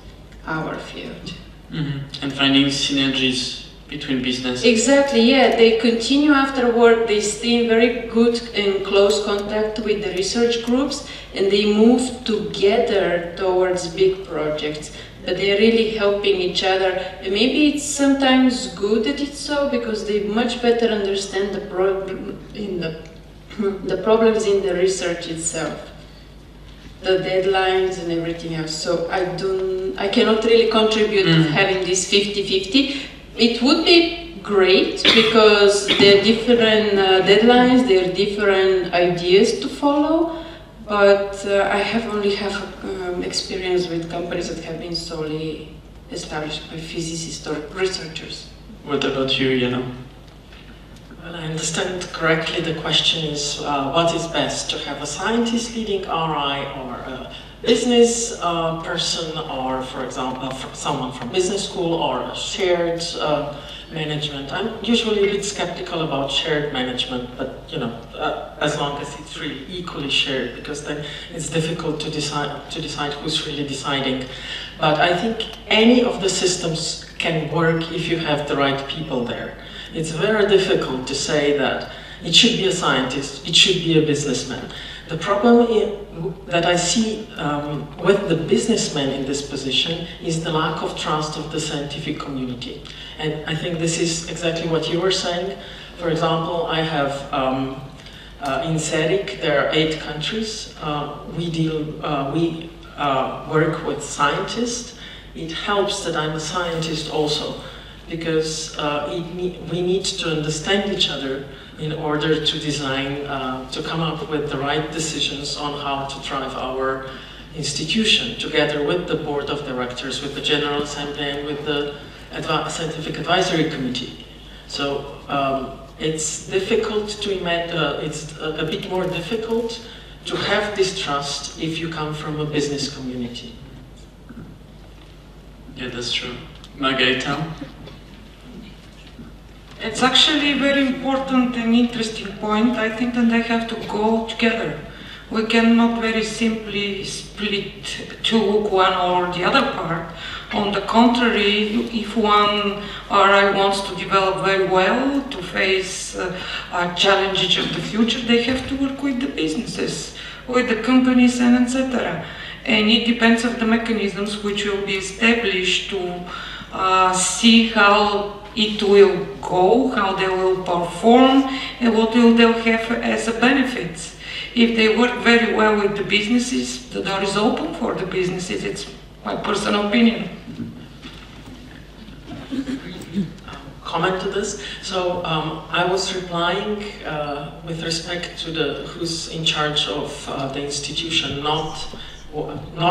our field. And finding synergies between business. Exactly, yeah. They continue after work, they stay in very good and close contact with the research groups, and they move together towards big projects. But they're really helping each other. And maybe it's sometimes good that it's so, because they much better understand the problem in the problems in the research itself, the deadlines and everything else. So I cannot really contribute to having this 50-50. It would be great because there are different deadlines, there are different ideas to follow, but I have only experience with companies that have been solely established by physicists or researchers. What about you, Jana? Well, I understand correctly, the question is what is best, to have a scientist leading RI or a business person, or for example someone from business school, or a shared management. I'm usually a bit skeptical about shared management, but you know, as long as it's really equally shared, because then it's difficult to decide who's really deciding. But I think any of the systems can work if you have the right people there. It's very difficult to say that it should be a scientist, it should be a businessman. The problem that I see with the businessmen in this position is the lack of trust of the scientific community. And I think this is exactly what you were saying. For example, I have in CERIC, there are 8 countries. We work with scientists. It helps that I'm a scientist also, because we need to understand each other in order to design, to come up with the right decisions on how to drive our institution, together with the board of directors, with the General Assembly, and with the Scientific Advisory Committee. So it's difficult to imagine, it's a bit more difficult to have this trust if you come from a business community. Yeah, that's true. Margarita? It's actually a very important and interesting point. I think that they have to go together. We cannot very simply split to one or the other part. On the contrary, if one RI wants to develop very well, to face challenges of the future, they have to work with the businesses, with the companies, and etc. And it depends on the mechanisms which will be established to see how it will go, how they will perform, and what will they have as a benefits. If they work very well with the businesses, the door is open for the businesses. It's my personal opinion. Comment to this. So I was replying with respect to who's in charge of the institution, not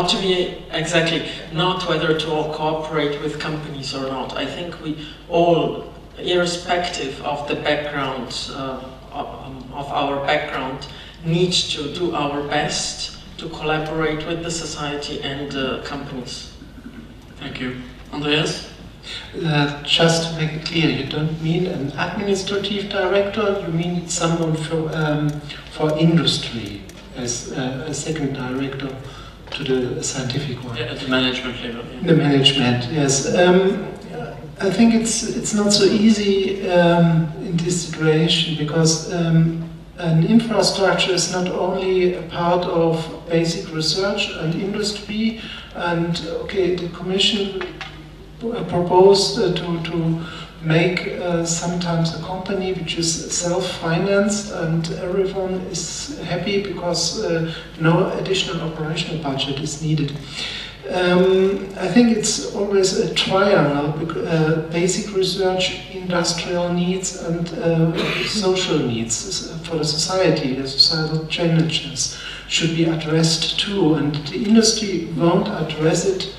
to be exactly, not whether to cooperate with companies or not. I think we all, irrespective of the background, of our background, need to do our best to collaborate with the society and companies. Thank you. Andreas? Just to make it clear, you don't mean an administrative director, you mean someone for industry as a second director to the scientific one. Yeah, at the management level. Yeah. The management, yes. I think it's not so easy in this situation, because an infrastructure is not only a part of basic research and industry, and okay, the Commission proposed to make sometimes a company which is self-financed, and everyone is happy because no additional operational budget is needed. I think it's always a triangle, basic research, industrial needs, and social needs for the society. The societal challenges should be addressed too, and the industry won't address it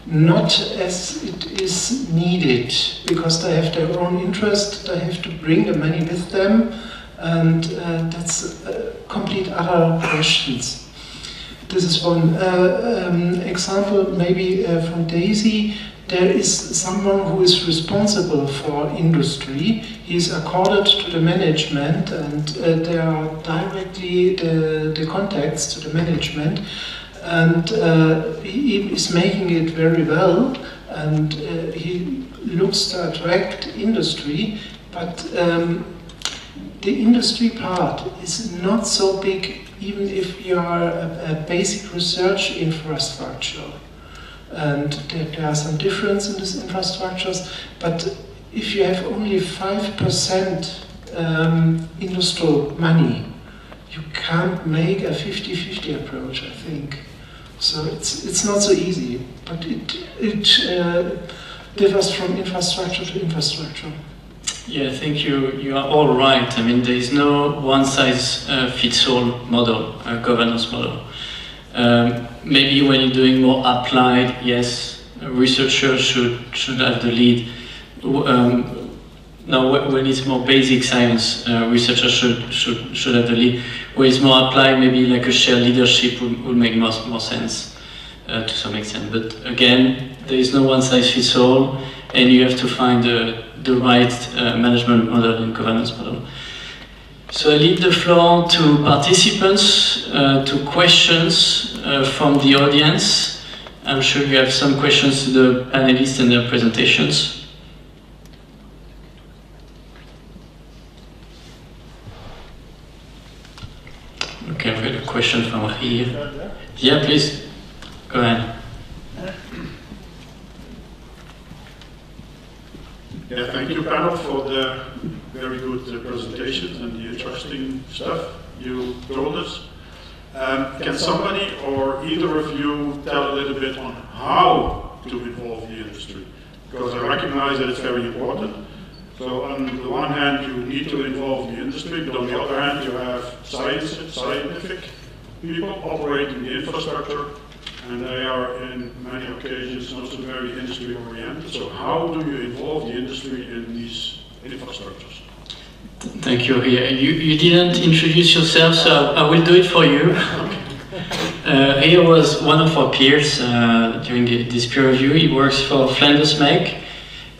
not as it is needed, because they have their own interest, they have to bring the money with them, and that's complete other questions. This is one example, maybe from DAISY. There is someone who is responsible for industry. He is accorded to the management, and there are directly the contacts to the management. And he is making it very well, and he looks to attract industry, but the industry part is not so big, even if you are a basic research infrastructure. And there are some difference in these infrastructures, but if you have only 5% industrial money, you can't make a 50-50 approach, I think. So it's not so easy, but it differs from infrastructure to infrastructure. Yeah, I think you are all right. I mean, there is no one-size-fits-all model, governance model. Maybe when you're doing more applied, yes, researchers should have the lead. Now, when it's more basic science, researchers should have the lead. When it's more applied, maybe like a shared leadership would make more sense to some extent. But again, there is no one-size-fits-all, and you have to find the right management model and governance model. So I leave the floor to participants, to questions from the audience. I'm sure you have some questions to the panelists and their presentations. Okay, I've got a question from here. Yeah, please, go ahead. Yeah, thank you, panel, for the very good presentations and the interesting stuff you told us. Can somebody or either of you tell a little bit on how to involve the industry? Because I recognize that it's very important. So on the one hand, you need to involve the industry, but on the other hand, you have scientific people operating the infrastructure, and they are in many occasions also very industry oriented. So how do you involve the industry in these infrastructures? Thank you. You didn't introduce yourself, so I will do it for you. Here was one of our peers during this peer review. He works for Flanders Make,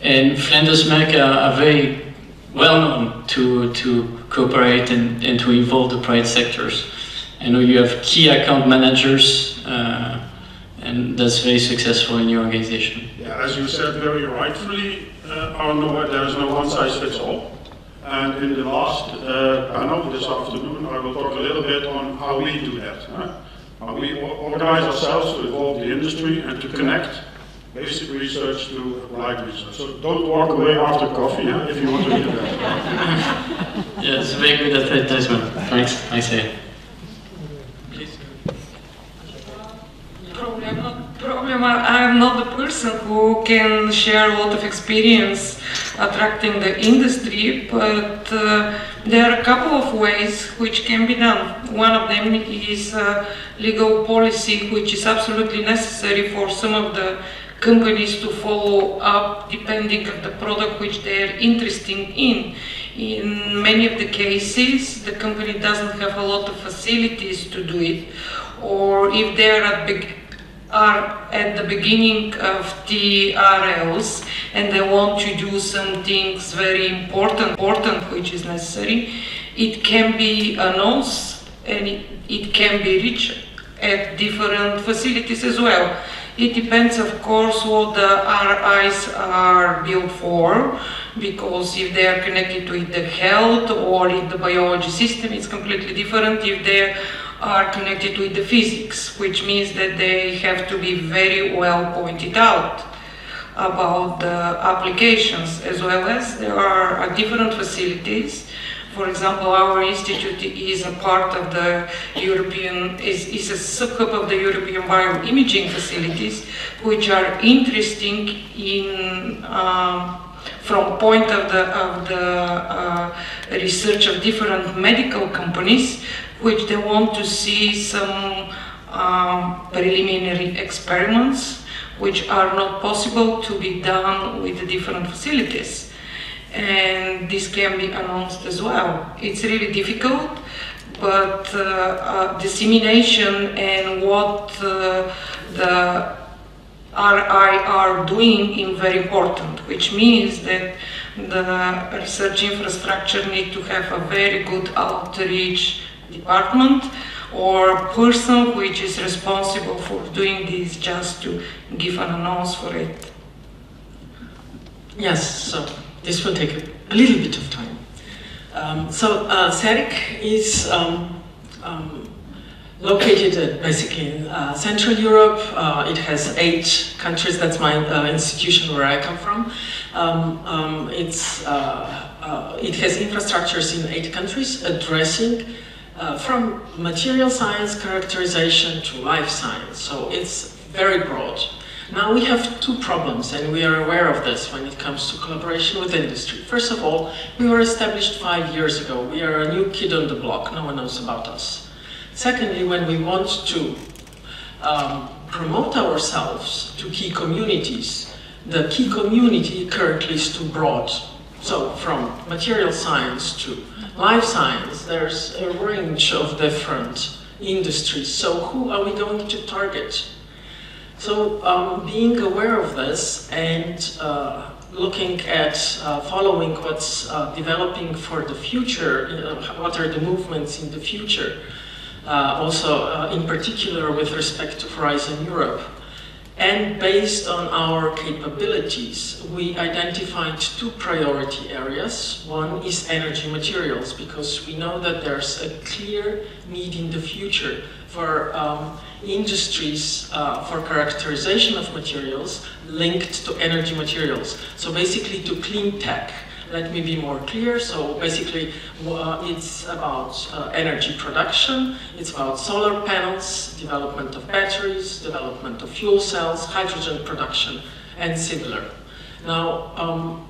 and Flanders Make are very well known to cooperate and to involve the private sectors. I know you have key account managers, and that's very successful in your organization. Yeah, as you said very rightfully, there is no one size fits all. And in the last panel this afternoon, I will talk a little bit on how we do that. How we organize ourselves to involve the industry and to connect basic research to applied research. So don't walk away after coffee if you want to hear that. Yeah, it's a very good advertisement. Thanks, I say. Please. I'm not the person who can share a lot of experience attracting the industry, but there are a couple of ways which can be done. One of them is legal policy, which is absolutely necessary for some of the companies to follow up depending on the product which they are interested in. In many of the cases, the company doesn't have a lot of facilities to do it, or if they are at are at the beginning of TRLs and they want to do some things very important which is necessary, it can be announced and it can be reached at different facilities as well. It depends, of course, what the RIs are built for, because if they are connected to the health or in the biology system, it's completely different if they are connected to the physics, which means that they have to be very well pointed out about the applications, as well as there are different facilities. For example, our institute is a part of the European, is a sub-hub of the European bioimaging facilities, which are interesting in from point of the research of different medical companies, which they want to see some preliminary experiments, which are not possible to be done with the different facilities. And this can be announced as well. It's really difficult, but dissemination and what the RI are doing is very important, which means that the research infrastructure needs to have a very good outreach department or person which is responsible for doing this, just to give an announce for it. Yes, so this will take a little bit of time. CERIC is located basically in Central Europe. It has 8 countries. That's my institution where I come from. It has infrastructures in 8 countries addressing from material science characterization to life science. So it's very broad. Now we have 2 problems, and we are aware of this when it comes to collaboration with industry. First of all, we were established 5 years ago. We are a new kid on the block. No one knows about us. Secondly, when we want to promote ourselves to key communities, the key community currently is too broad. So from material science to life science, there's a range of different industries. So who are we going to target? So being aware of this and looking at following what's developing for the future, what are the movements in the future, also in particular with respect to Horizon Europe. And based on our capabilities, we identified 2 priority areas. One is energy materials, because we know that there's a clear need in the future for industries for characterization of materials linked to energy materials. So basically to clean tech. Let me be more clear. So basically it's about energy production, it's about solar panels, development of batteries, development of fuel cells, hydrogen production, and similar. Now,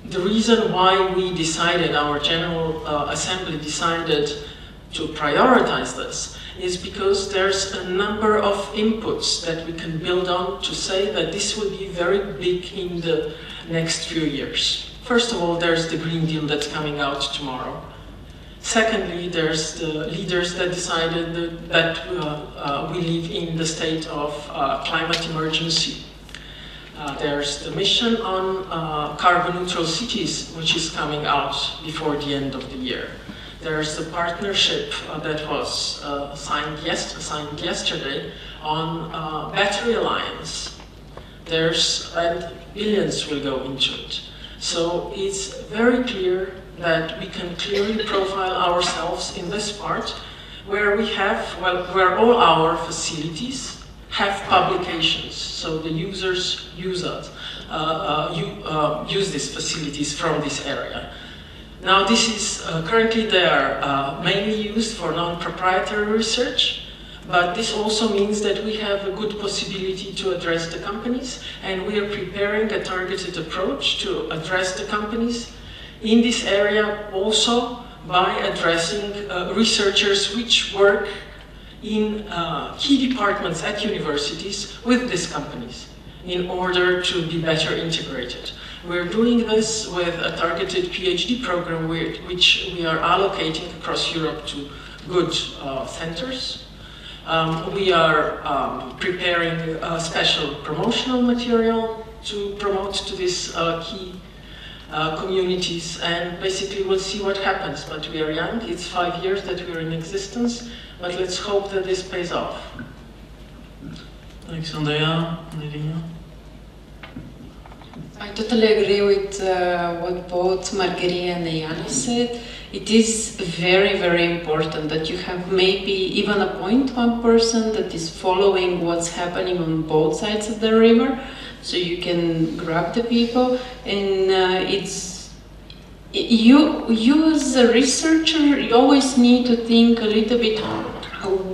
the reason why we decided, our General Assembly decided to prioritize this is because there's a number of inputs that we can build on to say that this will be very big in the next few years. First of all, there's the Green Deal that's coming out tomorrow. Secondly, there's the leaders that decided that we live in the state of climate emergency. There's the mission on carbon neutral cities, which is coming out before the end of the year. There's the partnership that was signed yesterday on Battery Alliance. And billions will go into it. So it's very clear that we can clearly profile ourselves in this part where we have, where all our facilities have publications. So the users use it, use these facilities from this area. Now this is, currently they are mainly used for non-proprietary research, but this also means that we have a good possibility to address the companies, and we are preparing a targeted approach to address the companies in this area also by addressing researchers which work in key departments at universities with these companies in order to be better integrated. We're doing this with a targeted PhD program which we are allocating across Europe to good centers. We are preparing a special promotional material to promote to these key communities, and basically we'll see what happens. But we are young, it's 5 years that we are in existence, but let's hope that this pays off. Alexandria, Lilia? I totally agree with what both Margherita and Ayana said. It is very, very important that you have maybe even appoint one person that is following what's happening on both sides of the river, so you can grab the people. And you as a researcher, you always need to think a little bit,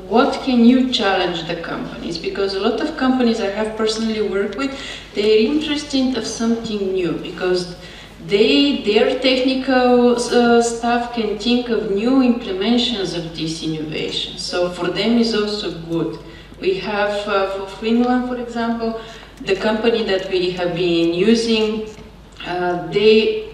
what can you challenge the companies? Because a lot of companies I have personally worked with, they're interested of something new, because their technical staff can think of new implementations of this innovation. So for them is also good. We have, for Finland, for example, the company that we have been using, their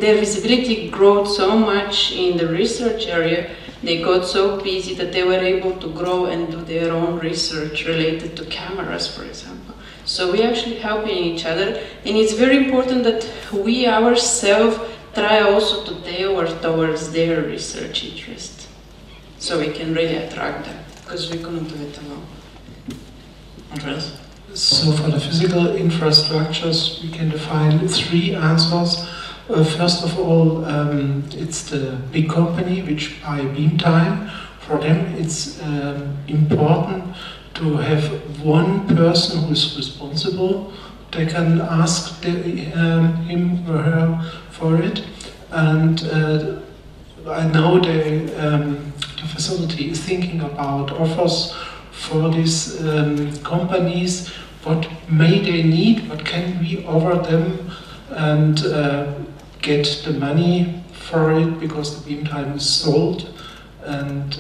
visibility grew so much in the research area. They got so busy that they were able to grow and do their own research related to cameras, for example. So we're actually helping each other, and it's very important that we ourselves try also to tailor towards their research interest, so we can really attract them, because we couldn't do it alone. Andreas? So for the physical infrastructures, we can define 3 answers. First of all, it's the big company which buy beam time. For them, it's important to have one person who is responsible. They can ask him or her for it. And I know the facility is thinking about offers for these companies. What may they need? What can we offer them? And get the money for it, because the beam time is sold, and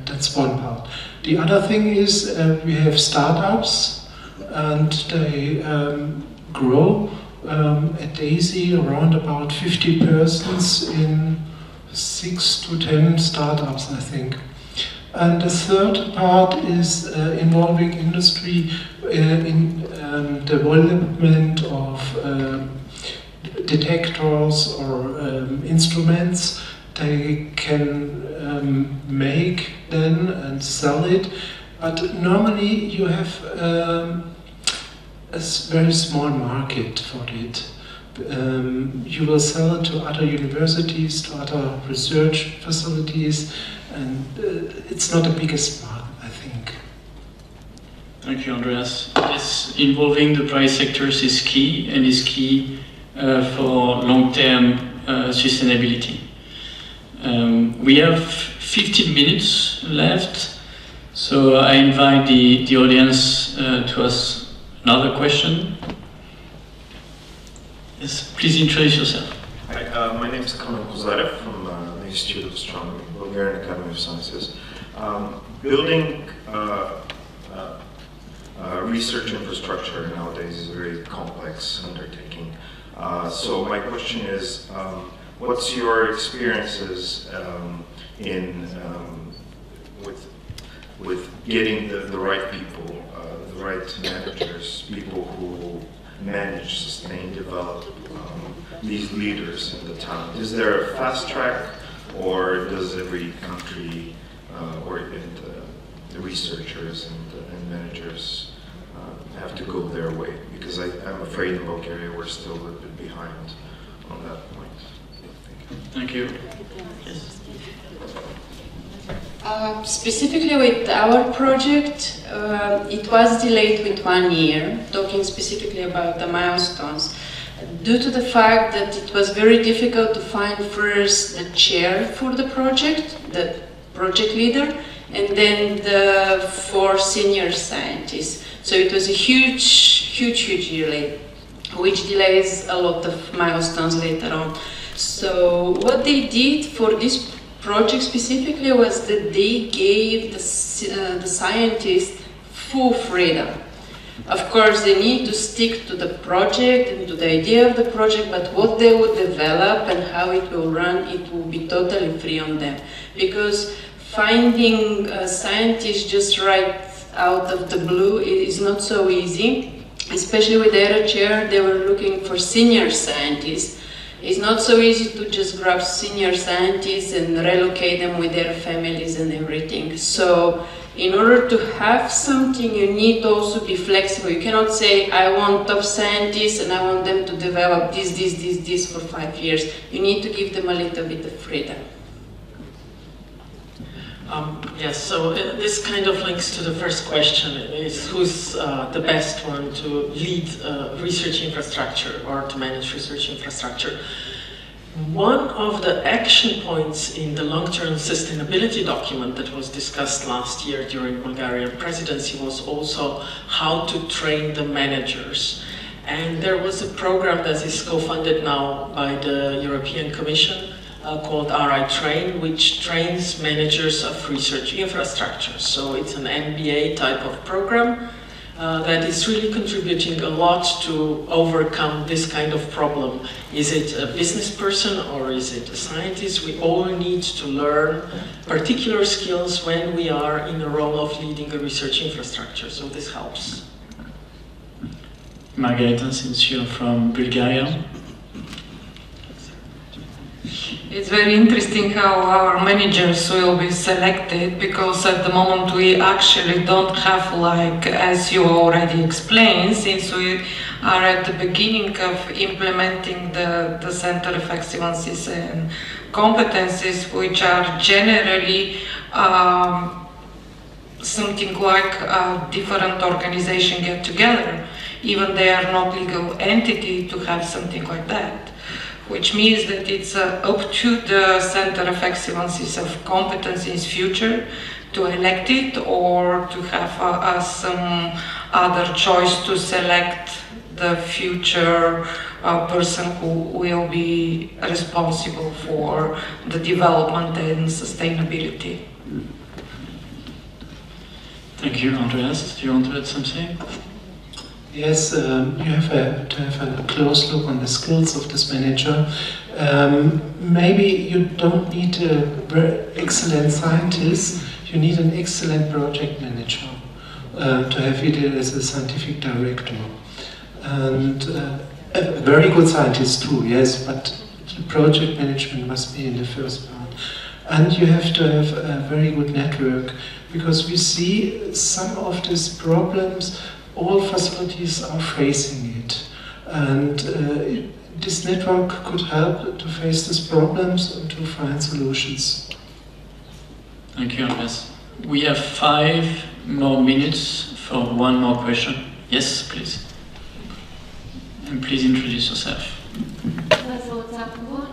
that's one part. The other thing is we have startups, and they grow at DAISY around about 50 persons in 6 to 10 startups, I think. And the third part is involving industry in development of detectors or instruments. They can make then and sell it, but normally you have a very small market for it. You will sell it to other universities, to other research facilities, and it's not the biggest market, I think. Thank you, Andreas. Yes, involving the private sectors is key, and is key for long-term sustainability. We have 15 minutes left, so I invite the audience to ask another question. Yes, please introduce yourself. Hi, my name is Kamal Kuzarev from the Institute of Astronomy, Bulgarian Academy of Sciences. Building research infrastructure nowadays is a very complex undertaking. So my question is, what's your experiences with getting the right people, the right managers, people who manage, sustain, develop these leaders in the town? Is there a fast track, or does every country or the researchers and managers have to go their way? Because I'm afraid in Bulgaria we're still a bit behind on that point. Thank you. Yes. Specifically with our project, it was delayed with 1 year, talking specifically about the milestones, due to the fact that it was very difficult to find first the chair for the project, the project leader, and then the 4 senior scientists. So it was a huge delay, which delays a lot of milestones later on. So what they did for this project specifically was that they gave the scientists full freedom. Of course, they need to stick to the project and to the idea of the project, but what they would develop and how it will run, it will be totally free on them. Because finding scientists just right out of the blue is not so easy. Especially with the ERA chair, they were looking for senior scientists. It's not so easy to just grab senior scientists and relocate them with their families and everything. So in order to have something, you need to also be flexible. You cannot say, I want top scientists and I want them to develop this for 5 years. You need to give them a little bit of freedom. Yes, so this kind of links to the first question, is who's the best one to lead research infrastructure or to manage research infrastructure. One of the action points in the long-term sustainability document that was discussed last year during Bulgarian presidency was also how to train the managers. And there was a program that is co-funded now by the European Commission called RI Train, which trains managers of research infrastructure. So it's an MBA type of program that is really contributing a lot to overcome this kind of problem. Is it a business person or is it a scientist? We all need to learn particular skills when we are in the role of leading a research infrastructure, so this helps. Margareta, since you're from Bulgaria. It's very interesting how our managers will be selected, because at the moment we actually don't have, like, as you already explained, since we are at the beginning of implementing the Center of Excellences and Competencies, which are generally something like a different organization get together. Even they are not legal entity to have something like that. Which means that it's up to the Center of Excellences of Competencies Future to elect it, or to have some other choice to select the future person who will be responsible for the development and sustainability. Thank you, Andreas. Do you want to add something? Yes, you have to have a close look on the skills of this manager. Maybe you don't need a very excellent scientist, you need an excellent project manager to have it as a scientific director. And a very good scientist too, yes, but the project management must be in the first part. And you have to have a very good network, because we see some of these problems all facilities are facing it, and this network could help to face these problems and to find solutions. Thank you, Andreas. We have 5 more minutes for one more question. Yes, please. And please introduce yourself.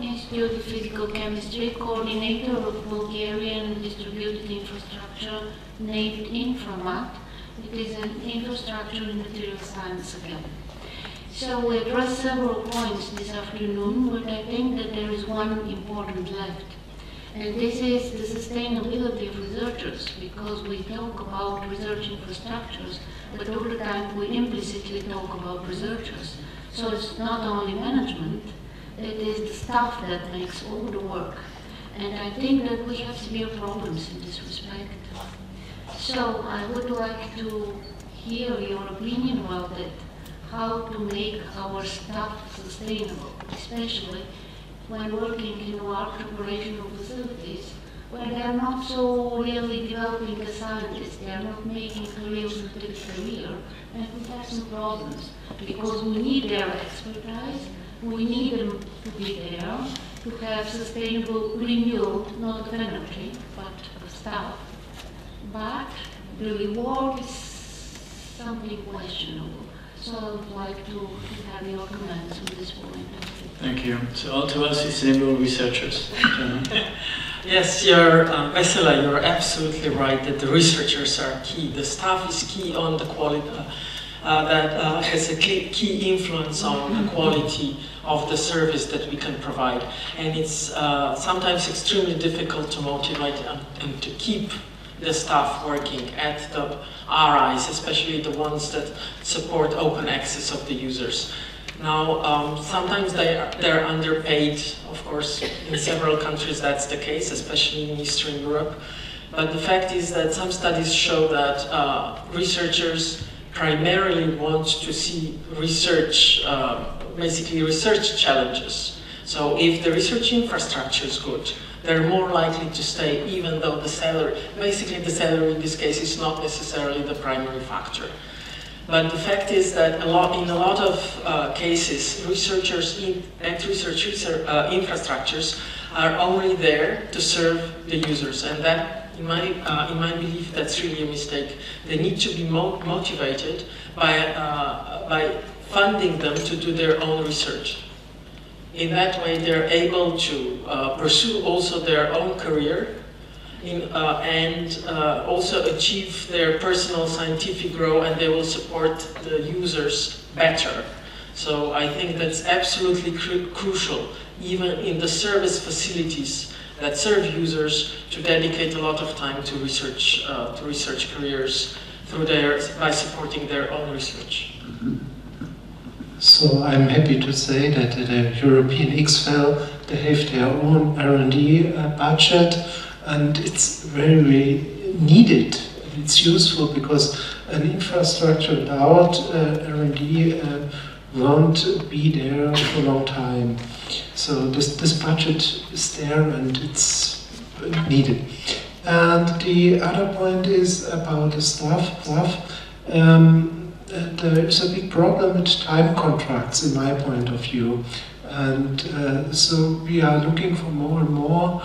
Institute of Physical Chemistry, coordinator of Bulgarian distributed infrastructure named Inframat. It is an infrastructure in material science again. So we addressed several points this afternoon, but I think that there is one important left. And this is the sustainability of researchers, because we talk about research infrastructures, but all the time we implicitly talk about researchers. So it's not only management, it is the staff that makes all the work. And I think that we have severe problems in this respect. So I would like to hear your opinion about it, how to make our staff sustainable, especially when working in large operational facilities where they are not so really developing as scientists, they are not making a real scientific career, and we have some problems because we need their expertise, we need them to be there to have sustainable renewal, not of energy, but of staff. But the reward is something questionable. So I would like to have your comments on this point. Thank you. So all to us sustainable researchers. Yes, Vesela, you're absolutely right that the researchers are key. The staff is key on the quality, that has a key influence on the quality of the service that we can provide. And it's sometimes extremely difficult to motivate and to keep the staff working at the RIs, especially the ones that support open access of the users. Now, sometimes they're underpaid, of course, in several countries that's the case, especially in Eastern Europe. But the fact is that some studies show that researchers primarily want to see research, basically research challenges. So if the research infrastructure is good, they're more likely to stay, even though the salary, basically the salary in this case is not necessarily the primary factor. But the fact is that in a lot of cases, researchers at research infrastructures are only there to serve the users, and that, in my belief, that's really a mistake. They need to be motivated by funding them to do their own research. In that way, they're able to pursue also their own career and also achieve their personal scientific growth, and they will support the users better. So I think that's absolutely crucial, even in the service facilities that serve users, to dedicate a lot of time to research careers by supporting their own research. So I'm happy to say that at the European XFEL they have their own R&D budget, and it's very, very needed. It's useful because an infrastructure without R&D won't be there for a long time. So this budget is there and it's needed. And the other point is about the staff. There is a big problem with time contracts in my point of view. And so we are looking for more and more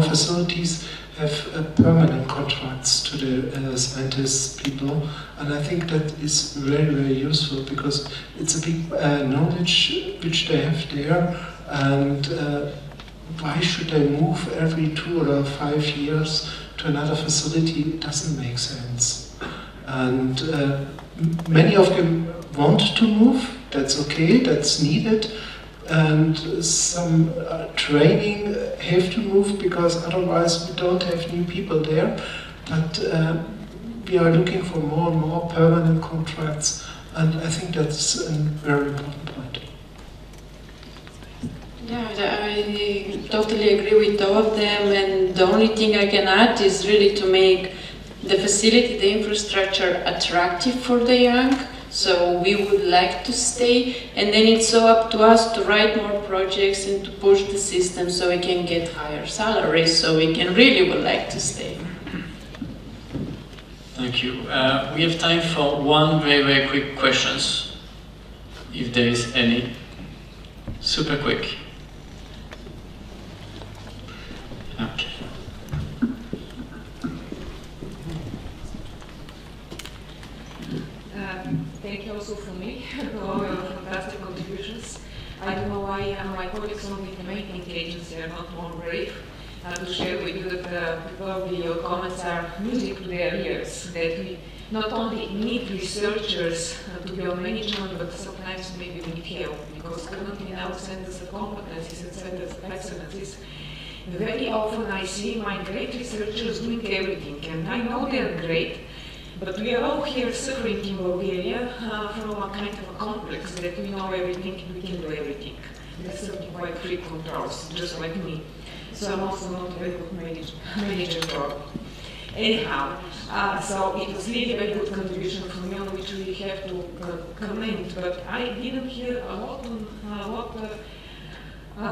facilities have permanent contracts to the scientists, people, and I think that is very, very useful because it's a big knowledge which they have there, and why should they move every 2 or 5 years to another facility? It doesn't make sense. And many of them want to move, that's okay, that's needed, and some training have to move because otherwise we don't have new people there. But we are looking for more and more permanent contracts, and I think that's a very important point. Yeah, I totally agree with all of them, and the only thing I can add is really to make the facility, the infrastructure attractive for the young. So we would like to stay, and then it's so up to us to write more projects and to push the system so we can get higher salaries, so we can really would like to stay. Thank you. We have time for one very, very quick questions, if there is any. Super quick. Okay. Thank you also from me for all your fantastic contributions. I don't know why my colleagues on the American agency are not more brave to share with you that probably your comments are music to their ears, that we not only need researchers to be on management, but sometimes maybe we need help, because currently in our centers of competencies and centers of excellences, very often I see my great researchers doing everything, and I know they're great. But we are all here suffering in Bulgaria from a kind of a complex that we know everything, we can do everything. That's something quite frequent ours, just like me. So I'm also not a very good manager probably. Anyhow, so it was really a very good contribution from you, on which we have to comment. But I didn't hear a lot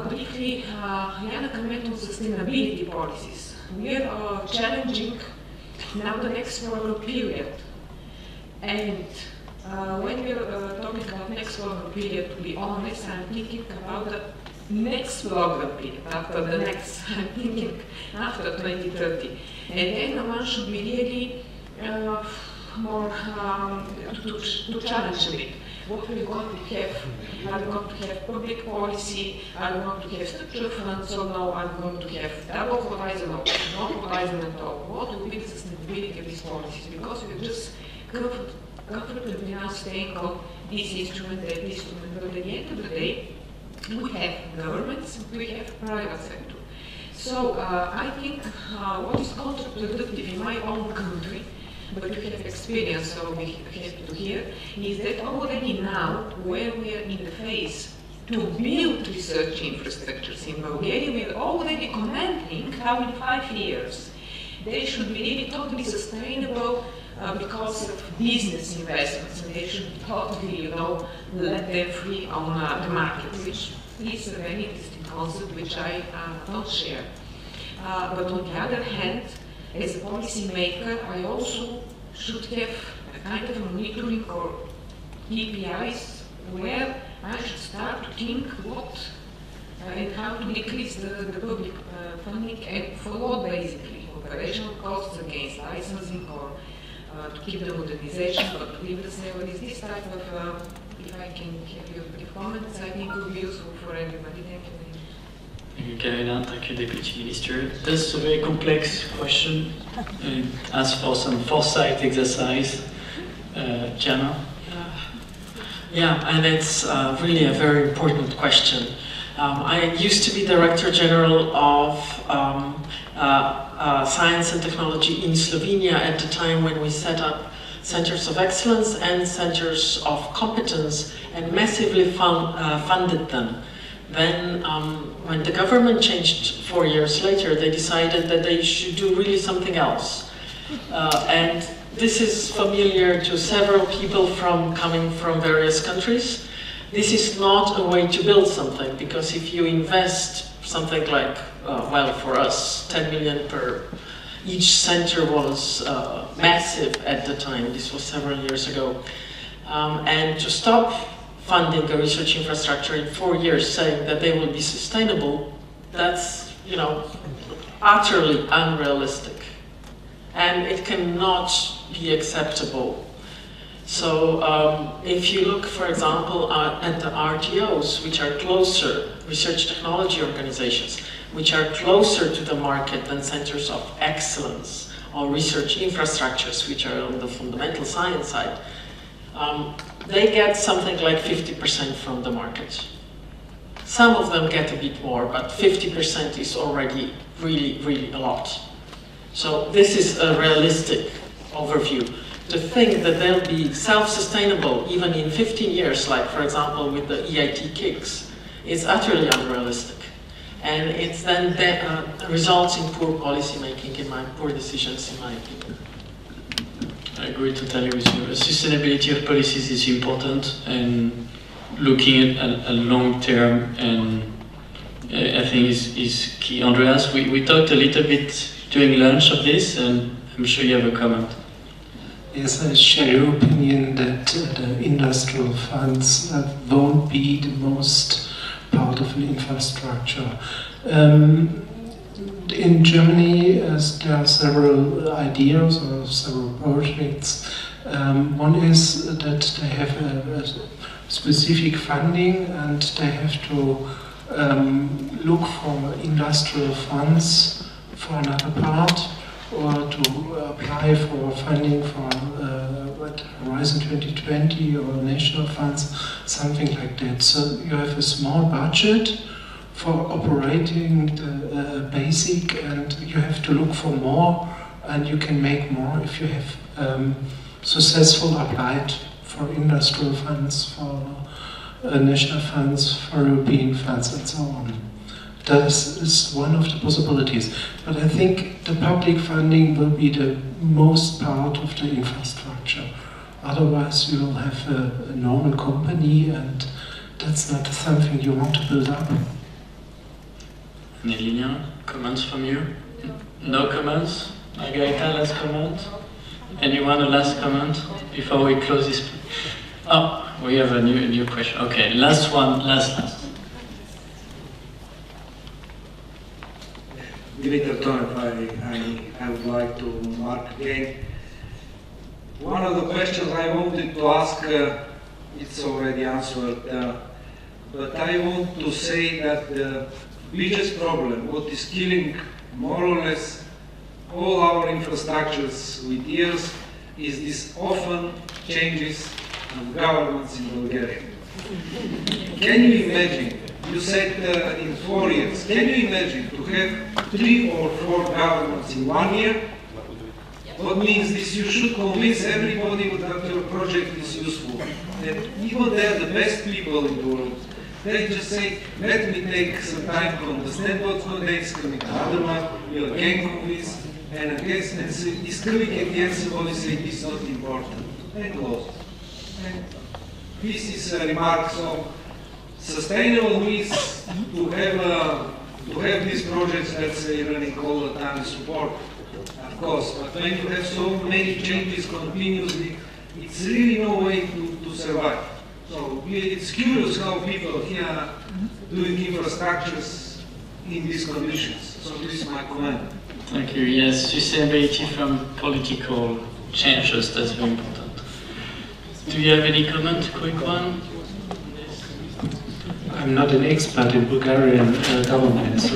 briefly, Jana comment on sustainability policies. We are challenging now the next program period, and when we're talking about next program period, to be honest, I'm thinking about the next program period, after the next, I'm thinking after 2030. And then one should be really more to challenge a bit. What are we going to have? Are we going to have public policy? Are we going to have structural funds or no? Are we going to have double horizon or no horizon at all? What will be the sustainability of these policies? Because we're just comfortably now staying on this instrument, that instrument, but at the end of the day, we have governments, we have private sector. So I think what is counterproductive in my own country, but we have experience, so we have to hear, is that already now, where we are in the phase to build research infrastructures in Bulgaria, we are already commenting how in 5 years they should be really totally sustainable because of business investments, and they should totally, you know, let them free on the market, which is a very interesting concept which I don't share. But on the other hand, as a policy maker, I also should have a kind of monitoring or KPIs where I should start to think what and how to decrease the public funding and for what basically, operational costs against licensing or to keep the modernization, but to leave the salaries, this type of, if I can have your brief comments, I think would be useful for everybody. Thank you. Thank you, Karina. Thank you, Deputy Minister. This is a very complex question. It asks for some foresight exercise. Jana? Yeah, and it's really a very important question. I used to be Director General of Science and Technology in Slovenia at the time when we set up centers of excellence and centers of competence and massively funded them. Then, when the government changed 4 years later, they decided that they should do really something else. And this is familiar to several people coming from various countries. This is not a way to build something, because if you invest something like, well, for us, 10 million per each center was massive at the time. This was several years ago. And to stop funding a research infrastructure in 4 years, saying that they will be sustainable, that's, you know, utterly unrealistic. And it cannot be acceptable. So if you look, for example, at the RTOs, which are closer, research technology organizations, which are closer to the market than centers of excellence or research infrastructures, which are on the fundamental science side, they get something like 50% from the market. Some of them get a bit more, but 50% is already really, really a lot. So this is a realistic overview. To think that they'll be self-sustainable even in 15 years, like for example with the EIT kicks, is utterly unrealistic. And it's then results in poor policy making, poor decisions in my opinion. I agree totally with you. The sustainability of policies is important, and looking at a long term, and I think is key. Andreas, we talked a little bit during lunch of this, and I'm sure you have a comment. Yes, I share your opinion that the industrial funds won't be the most part of an infrastructure. In Germany, there are several ideas or several projects. One is that they have a specific funding, and they have to look for industrial funds for another part, or to apply for funding for Horizon 2020 or national funds, something like that. So you have a small budget for operating the basic, and you have to look for more, and you can make more if you have successful applied for industrial funds, for national funds, for European funds, and so on. That is one of the possibilities. But I think the public funding will be the most part of the infrastructure. Otherwise, you will have a normal company, and that's not something you want to build up. Nelina, comments from you? No comments? Margarita, last comment? Anyone a last comment before we close this? Oh, we have a new question. Okay, last one, last. Dimitar Tonev, I would like to mark again. One of the questions I wanted to ask, it's already answered, but I want to say that the biggest problem, what is killing more or less all our infrastructures with years, is this often changes of governments in Bulgaria. Can you imagine? You said in 4 years. Can you imagine to have 3 or 4 governments in 1 year? What means this? You should convince everybody that your project is useful. And even they are the best people in the world. They just say, let me take some time to understand what's going on, coming to other one, we'll gain convince, and I guess it's coming at the end, somebody say this is not important, and close. And this is a remark, so sustainable means to have these projects that say running all the time support, of course, but when you have so many changes continuously, it's really no way to survive. So it's curious how people here are doing infrastructures in these conditions. So this is my comment. Thank you. Yes, sustainability from political changes, that's very important. Do you have any comment, quick one? I'm not an expert in Bulgarian government, so.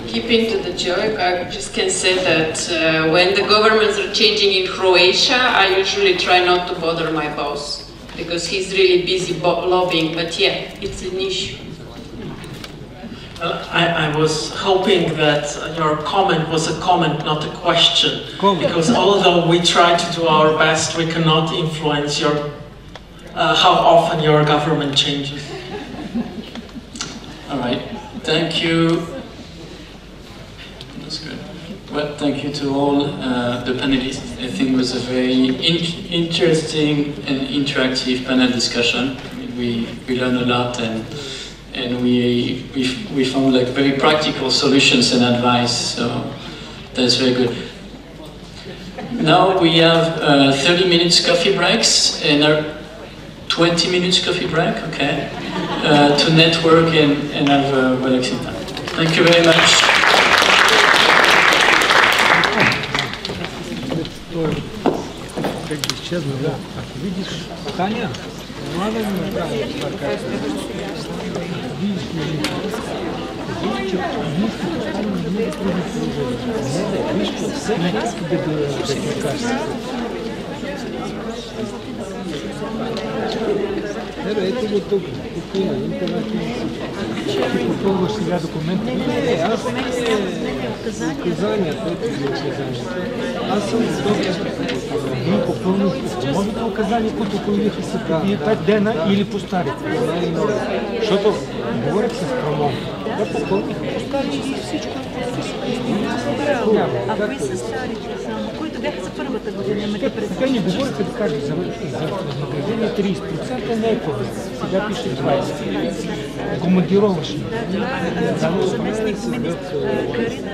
Keeping to the joke, I just can say that when the governments are changing in Croatia, I usually try not to bother my boss, because he's really busy lobbying, but yeah, it's an issue. I was hoping that your comment was a comment, not a question. Because although we try to do our best, we cannot influence how often your government changes. All right, thank you. That's good. Well, thank you to all the panelists. I think it was a very interesting and interactive panel discussion. I mean, we learned a lot, and we found like very practical solutions and advice. So that's very good. Now we have 30 minutes coffee breaks and 20 minutes coffee break, okay, to network and have a relaxing time. Thank you very much. Ето го тук има интернет. Ти попълваш сега документа. Не, аз указанията. Аз съм ние попълних новите указания, които появиха се преди 5 дена или по старите. Защото говорих с промон. Да попълних по старите и всичко. А кои са старите само? Които бяха за първата година? Те ни говориха да кажа за награждение 30%, не е това. Сега пише 20%. Командировъчно. Карина